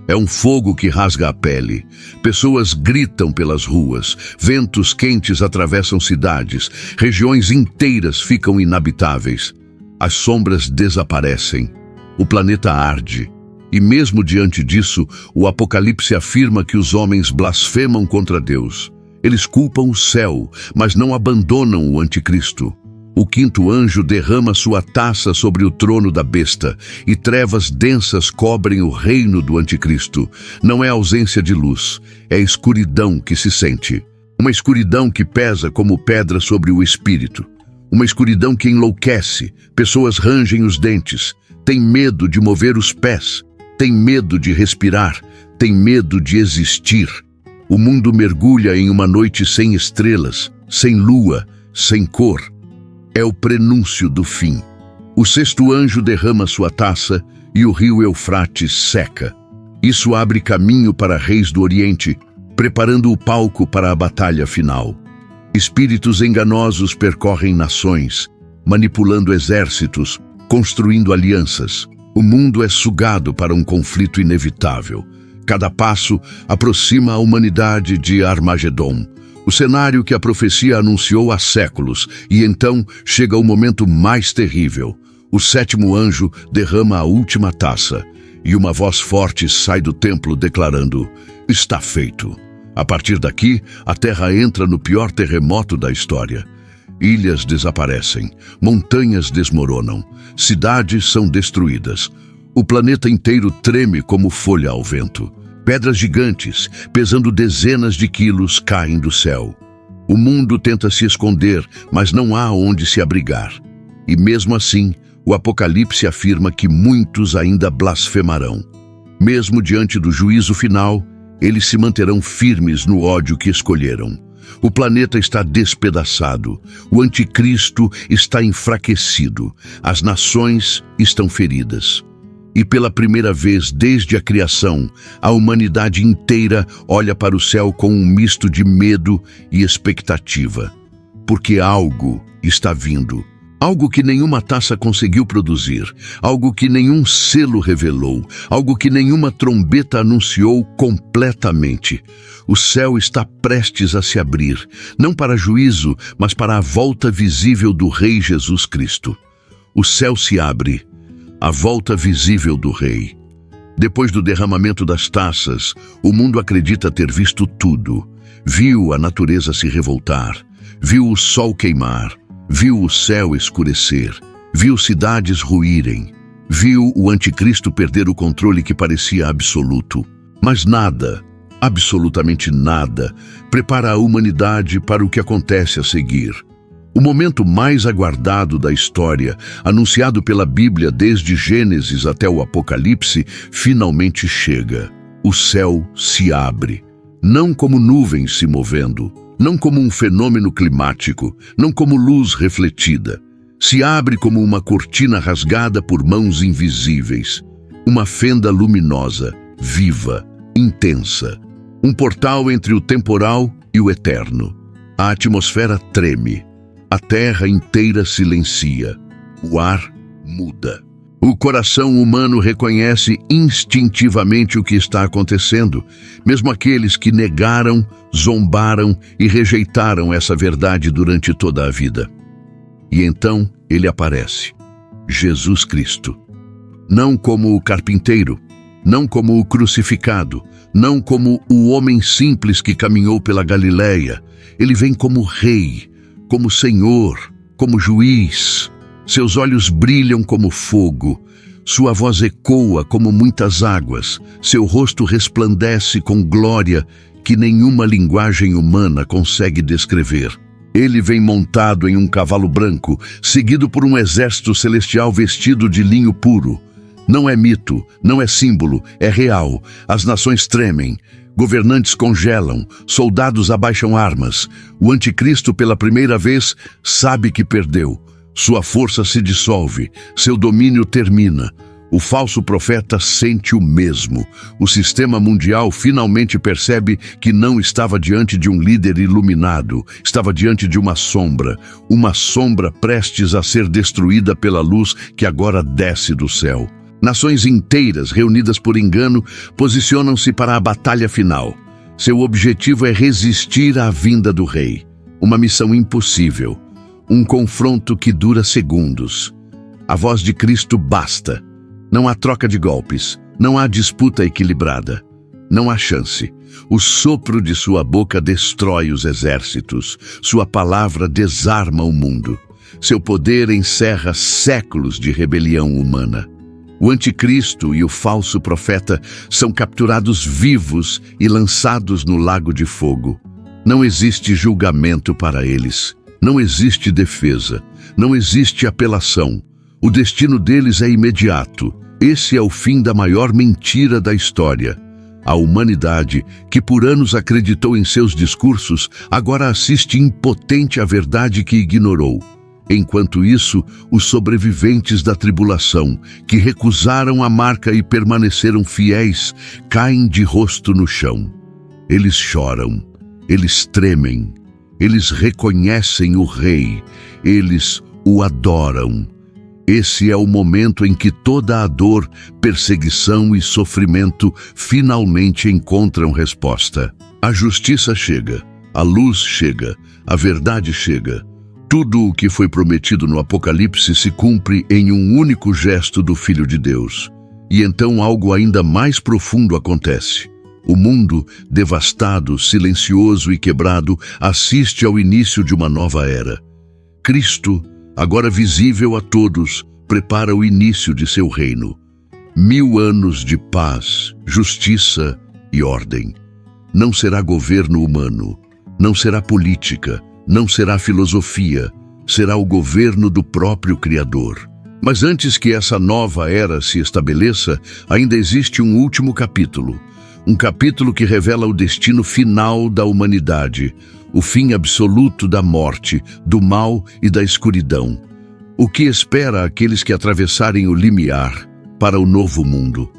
É um fogo que rasga a pele. Pessoas gritam pelas ruas. Ventos quentes atravessam cidades. Regiões inteiras ficam inabitáveis. As sombras desaparecem. O planeta arde. E mesmo diante disso, o Apocalipse afirma que os homens blasfemam contra Deus. Eles culpam o céu, mas não abandonam o anticristo. O quinto anjo derrama sua taça sobre o trono da besta, e trevas densas cobrem o reino do anticristo. Não é ausência de luz, é escuridão que se sente. Uma escuridão que pesa como pedra sobre o espírito. Uma escuridão que enlouquece, pessoas rangem os dentes, têm medo de mover os pés, têm medo de respirar, têm medo de existir. O mundo mergulha em uma noite sem estrelas, sem lua, sem cor. É o prenúncio do fim. O sexto anjo derrama sua taça e o rio Eufrates seca. Isso abre caminho para reis do Oriente, preparando o palco para a batalha final. Espíritos enganosos percorrem nações, manipulando exércitos, construindo alianças. O mundo é sugado para um conflito inevitável. Cada passo aproxima a humanidade de Armagedon, o cenário que a profecia anunciou há séculos, e então chega o momento mais terrível. O sétimo anjo derrama a última taça, e uma voz forte sai do templo declarando: "Está feito." A partir daqui, a Terra entra no pior terremoto da história. Ilhas desaparecem, montanhas desmoronam, cidades são destruídas. O planeta inteiro treme como folha ao vento. Pedras gigantes, pesando dezenas de quilos, caem do céu. O mundo tenta se esconder, mas não há onde se abrigar. E mesmo assim, o Apocalipse afirma que muitos ainda blasfemarão. Mesmo diante do juízo final, eles se manterão firmes no ódio que escolheram. O planeta está despedaçado, o anticristo está enfraquecido, as nações estão feridas. E pela primeira vez desde a criação, a humanidade inteira olha para o céu com um misto de medo e expectativa. Porque algo está vindo. Algo que nenhuma taça conseguiu produzir. Algo que nenhum selo revelou. Algo que nenhuma trombeta anunciou completamente. O céu está prestes a se abrir, não para juízo, mas para a volta visível do Rei Jesus Cristo. O céu se abre. a volta visível do rei. Depois do derramamento das taças, o mundo acredita ter visto tudo. Viu a natureza se revoltar, viu o sol queimar, viu o céu escurecer, viu cidades ruírem, viu o anticristo perder o controle que parecia absoluto. Mas nada, absolutamente nada, prepara a humanidade para o que acontece a seguir. O momento mais aguardado da história, anunciado pela Bíblia desde Gênesis até o Apocalipse, finalmente chega. O céu se abre, não como nuvens se movendo, não como um fenômeno climático, não como luz refletida. Se abre como uma cortina rasgada por mãos invisíveis, uma fenda luminosa, viva, intensa, um portal entre o temporal e o eterno. A atmosfera treme. A terra inteira silencia. O ar muda. O coração humano reconhece instintivamente o que está acontecendo, mesmo aqueles que negaram, zombaram e rejeitaram essa verdade durante toda a vida. E então ele aparece, Jesus Cristo. Não como o carpinteiro, não como o crucificado, não como o homem simples que caminhou pela Galileia. Ele vem como rei, como Senhor, como juiz. Seus olhos brilham como fogo, sua voz ecoa como muitas águas, seu rosto resplandece com glória que nenhuma linguagem humana consegue descrever. Ele vem montado em um cavalo branco, seguido por um exército celestial vestido de linho puro. Não é mito, não é símbolo, é real. As nações tremem. Governantes congelam, soldados abaixam armas. O anticristo, pela primeira vez, sabe que perdeu. Sua força se dissolve, seu domínio termina. O falso profeta sente o mesmo. O sistema mundial finalmente percebe que não estava diante de um líder iluminado, estava diante de uma sombra prestes a ser destruída pela luz que agora desce do céu. Nações inteiras, reunidas por engano, posicionam-se para a batalha final. Seu objetivo é resistir à vinda do rei. Uma missão impossível. Um confronto que dura segundos. A voz de Cristo basta. Não há troca de golpes. Não há disputa equilibrada. Não há chance. O sopro de sua boca destrói os exércitos. Sua palavra desarma o mundo. Seu poder encerra séculos de rebelião humana. O anticristo e o falso profeta são capturados vivos e lançados no lago de fogo. Não existe julgamento para eles. Não existe defesa. Não existe apelação. O destino deles é imediato. Esse é o fim da maior mentira da história. A humanidade, que por anos acreditou em seus discursos, agora assiste impotente à verdade que ignorou. Enquanto isso, os sobreviventes da tribulação, que recusaram a marca e permaneceram fiéis, caem de rosto no chão. Eles choram, eles tremem, eles reconhecem o Rei, eles o adoram. Esse é o momento em que toda a dor, perseguição e sofrimento finalmente encontram resposta. A justiça chega, a luz chega, a verdade chega. Tudo o que foi prometido no Apocalipse se cumpre em um único gesto do Filho de Deus. E então algo ainda mais profundo acontece. O mundo, devastado, silencioso e quebrado, assiste ao início de uma nova era. Cristo, agora visível a todos, prepara o início de seu reino. 1000 anos de paz, justiça e ordem. Não será governo humano, não será política, não será filosofia, será o governo do próprio Criador. Mas antes que essa nova era se estabeleça, ainda existe um último capítulo. Um capítulo que revela o destino final da humanidade, o fim absoluto da morte, do mal e da escuridão. O que espera aqueles que atravessarem o limiar para o novo mundo.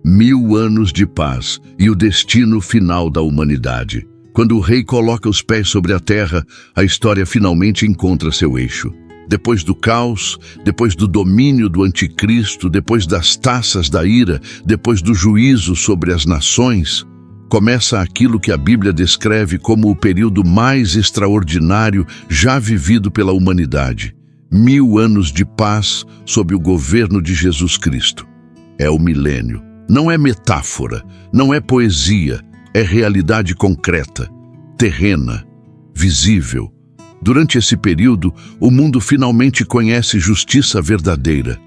1000 anos de paz e o destino final da humanidade. Quando o rei coloca os pés sobre a terra, a história finalmente encontra seu eixo. Depois do caos, depois do domínio do anticristo, depois das taças da ira, depois do juízo sobre as nações, começa aquilo que a Bíblia descreve como o período mais extraordinário já vivido pela humanidade. 1000 anos de paz sob o governo de Jesus Cristo. É o milênio. Não é metáfora, não é poesia, é realidade concreta, terrena, visível. Durante esse período, o mundo finalmente conhece justiça verdadeira.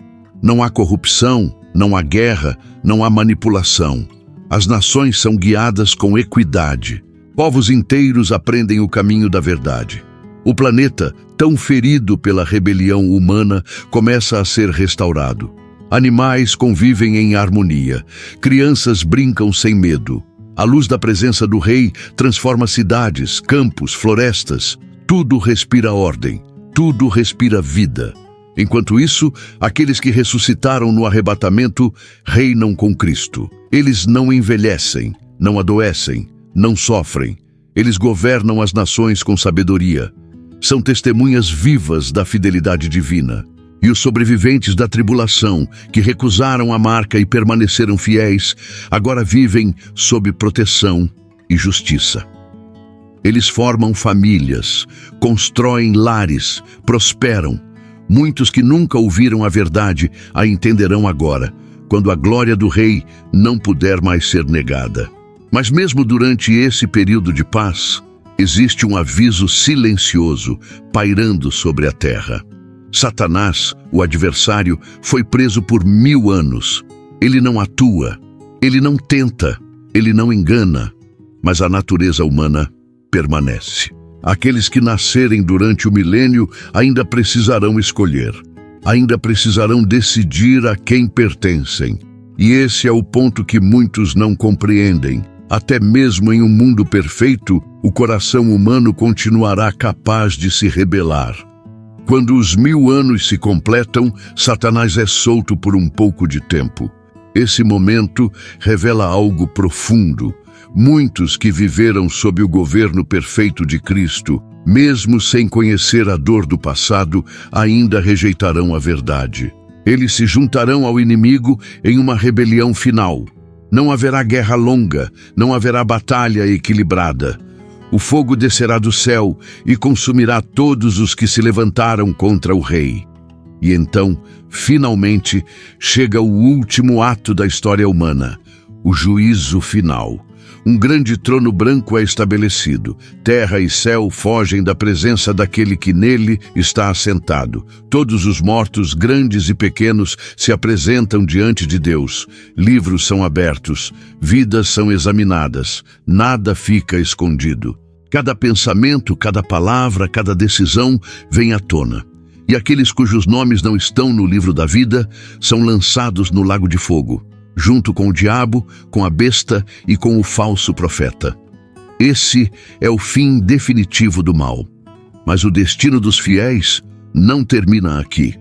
Não há corrupção, não há guerra, não há manipulação. As nações são guiadas com equidade. Povos inteiros aprendem o caminho da verdade. O planeta, tão ferido pela rebelião humana, começa a ser restaurado. Animais convivem em harmonia. Crianças brincam sem medo. A luz da presença do Rei transforma cidades, campos, florestas. Tudo respira ordem, tudo respira vida. Enquanto isso, aqueles que ressuscitaram no arrebatamento reinam com Cristo. Eles não envelhecem, não adoecem, não sofrem. Eles governam as nações com sabedoria. São testemunhas vivas da fidelidade divina. E os sobreviventes da tribulação, que recusaram a marca e permaneceram fiéis, agora vivem sob proteção e justiça. Eles formam famílias, constroem lares, prosperam. Muitos que nunca ouviram a verdade a entenderão agora, quando a glória do Rei não puder mais ser negada. Mas mesmo durante esse período de paz, existe um aviso silencioso pairando sobre a terra. Satanás, o adversário, foi preso por 1000 anos. Ele não atua, ele não tenta, ele não engana, mas a natureza humana permanece. Aqueles que nascerem durante o milênio ainda precisarão escolher, ainda precisarão decidir a quem pertencem. E esse é o ponto que muitos não compreendem. Até mesmo em um mundo perfeito, o coração humano continuará capaz de se rebelar. Quando os 1000 anos se completam, Satanás é solto por um pouco de tempo. Esse momento revela algo profundo. Muitos que viveram sob o governo perfeito de Cristo, mesmo sem conhecer a dor do passado, ainda rejeitarão a verdade. Eles se juntarão ao inimigo em uma rebelião final. Não haverá guerra longa, não haverá batalha equilibrada. O fogo descerá do céu e consumirá todos os que se levantaram contra o Rei. E então, finalmente, chega o último ato da história humana, o juízo final. Um grande trono branco é estabelecido. Terra e céu fogem da presença daquele que nele está assentado. Todos os mortos, grandes e pequenos, se apresentam diante de Deus. Livros são abertos, vidas são examinadas, nada fica escondido. Cada pensamento, cada palavra, cada decisão vem à tona. E aqueles cujos nomes não estão no livro da vida são lançados no lago de fogo, junto com o diabo, com a besta e com o falso profeta. Esse é o fim definitivo do mal. Mas o destino dos fiéis não termina aqui.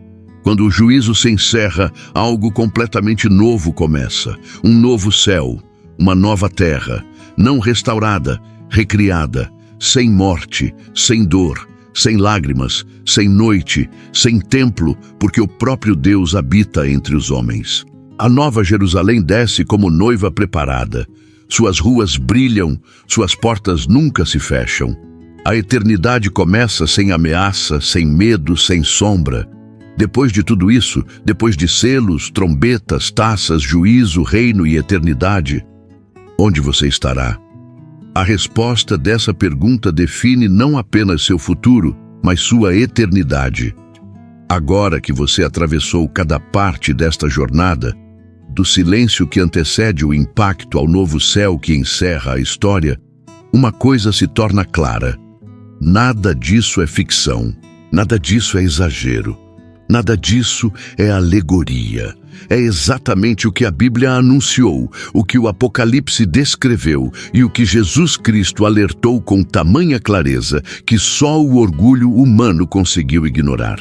Quando o juízo se encerra, algo completamente novo começa. Um novo céu, uma nova terra, não restaurada, recriada, sem morte, sem dor, sem lágrimas, sem noite, sem templo, porque o próprio Deus habita entre os homens. A nova Jerusalém desce como noiva preparada. Suas ruas brilham, suas portas nunca se fecham. A eternidade começa sem ameaça, sem medo, sem sombra. Depois de tudo isso, depois de selos, trombetas, taças, juízo, reino e eternidade, onde você estará? A resposta dessa pergunta define não apenas seu futuro, mas sua eternidade. Agora que você atravessou cada parte desta jornada, do silêncio que antecede o impacto ao novo céu que encerra a história, uma coisa se torna clara. Nada disso é ficção, nada disso é exagero, nada disso é alegoria. É exatamente o que a Bíblia anunciou, o que o Apocalipse descreveu e o que Jesus Cristo alertou com tamanha clareza que só o orgulho humano conseguiu ignorar.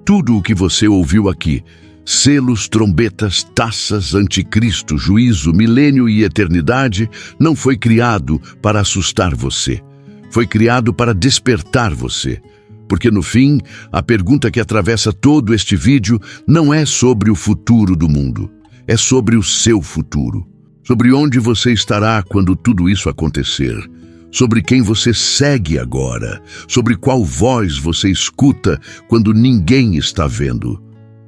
Tudo o que você ouviu aqui, selos, trombetas, taças, anticristo, juízo, milênio e eternidade, não foi criado para assustar você. Foi criado para despertar você. Porque no fim, a pergunta que atravessa todo este vídeo não é sobre o futuro do mundo. É sobre o seu futuro. Sobre onde você estará quando tudo isso acontecer. sobre quem você segue agora, sobre qual voz você escuta quando ninguém está vendo.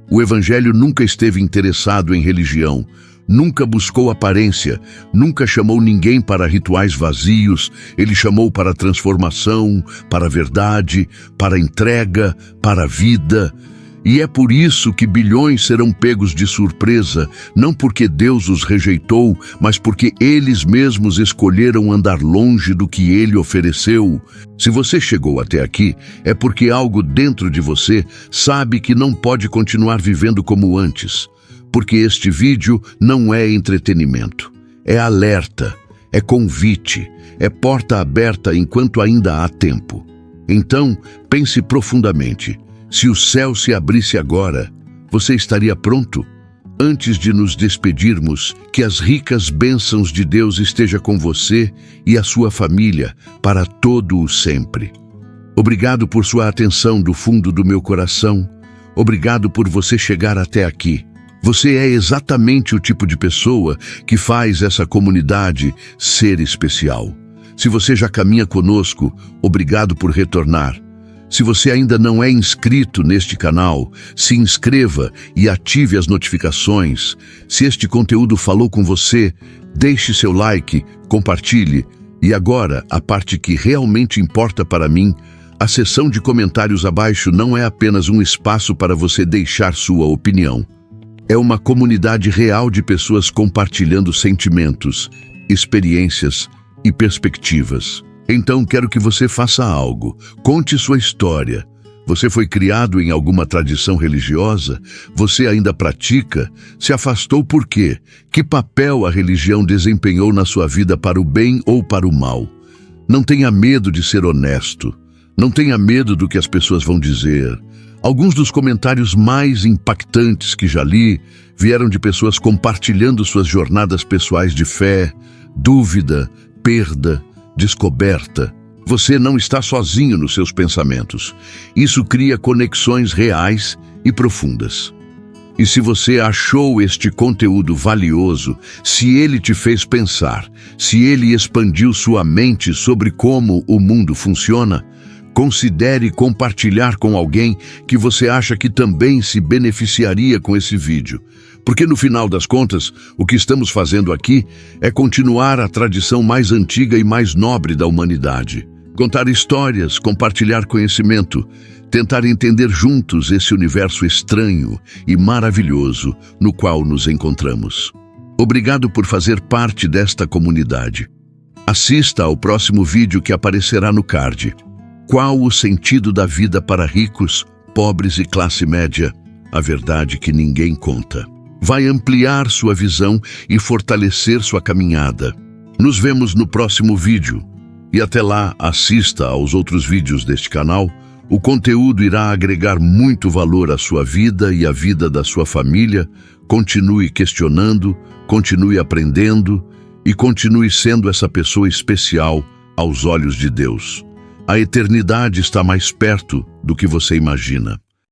O Evangelho nunca esteve interessado em religião, nunca buscou aparência, nunca chamou ninguém para rituais vazios. Ele chamou para a transformação, para a verdade, para a entrega, para a vida. E é por isso que bilhões serão pegos de surpresa, não porque Deus os rejeitou, mas porque eles mesmos escolheram andar longe do que Ele ofereceu. Se você chegou até aqui, é porque algo dentro de você sabe que não pode continuar vivendo como antes. Porque este vídeo não é entretenimento, é alerta, é convite, é porta aberta enquanto ainda há tempo. Então, pense profundamente. Se o céu se abrisse agora, você estaria pronto? Antes de nos despedirmos, que as ricas bênçãos de Deus estejam com você e a sua família para todo o sempre. Obrigado por sua atenção do fundo do meu coração. Obrigado por você chegar até aqui. Você é exatamente o tipo de pessoa que faz essa comunidade ser especial. Se você já caminha conosco, obrigado por retornar. Se você ainda não é inscrito neste canal, se inscreva e ative as notificações. Se este conteúdo falou com você, deixe seu like, compartilhe. E agora, a parte que realmente importa para mim, a seção de comentários abaixo não é apenas um espaço para você deixar sua opinião. É uma comunidade real de pessoas compartilhando sentimentos, experiências e perspectivas. Então quero que você faça algo. Conte sua história. Você foi criado em alguma tradição religiosa? Você ainda pratica? Se afastou por quê? Que papel a religião desempenhou na sua vida para o bem ou para o mal? Não tenha medo de ser honesto. Não tenha medo do que as pessoas vão dizer. Alguns dos comentários mais impactantes que já li vieram de pessoas compartilhando suas jornadas pessoais de fé, dúvida, perda, descoberta. Você não está sozinho nos seus pensamentos. Isso cria conexões reais e profundas. E se você achou este conteúdo valioso, se ele te fez pensar, se ele expandiu sua mente sobre como o mundo funciona, considere compartilhar com alguém que você acha que também se beneficiaria com esse vídeo. Porque no final das contas, o que estamos fazendo aqui é continuar a tradição mais antiga e mais nobre da humanidade. Contar histórias, compartilhar conhecimento, tentar entender juntos esse universo estranho e maravilhoso no qual nos encontramos. Obrigado por fazer parte desta comunidade. Assista ao próximo vídeo que aparecerá no card. Qual o sentido da vida para ricos, pobres e classe média? A verdade que ninguém conta. Vai ampliar sua visão e fortalecer sua caminhada. Nos vemos no próximo vídeo. E até lá, assista aos outros vídeos deste canal. O conteúdo irá agregar muito valor à sua vida e à vida da sua família. Continue questionando, continue aprendendo e continue sendo essa pessoa especial aos olhos de Deus. A eternidade está mais perto do que você imagina.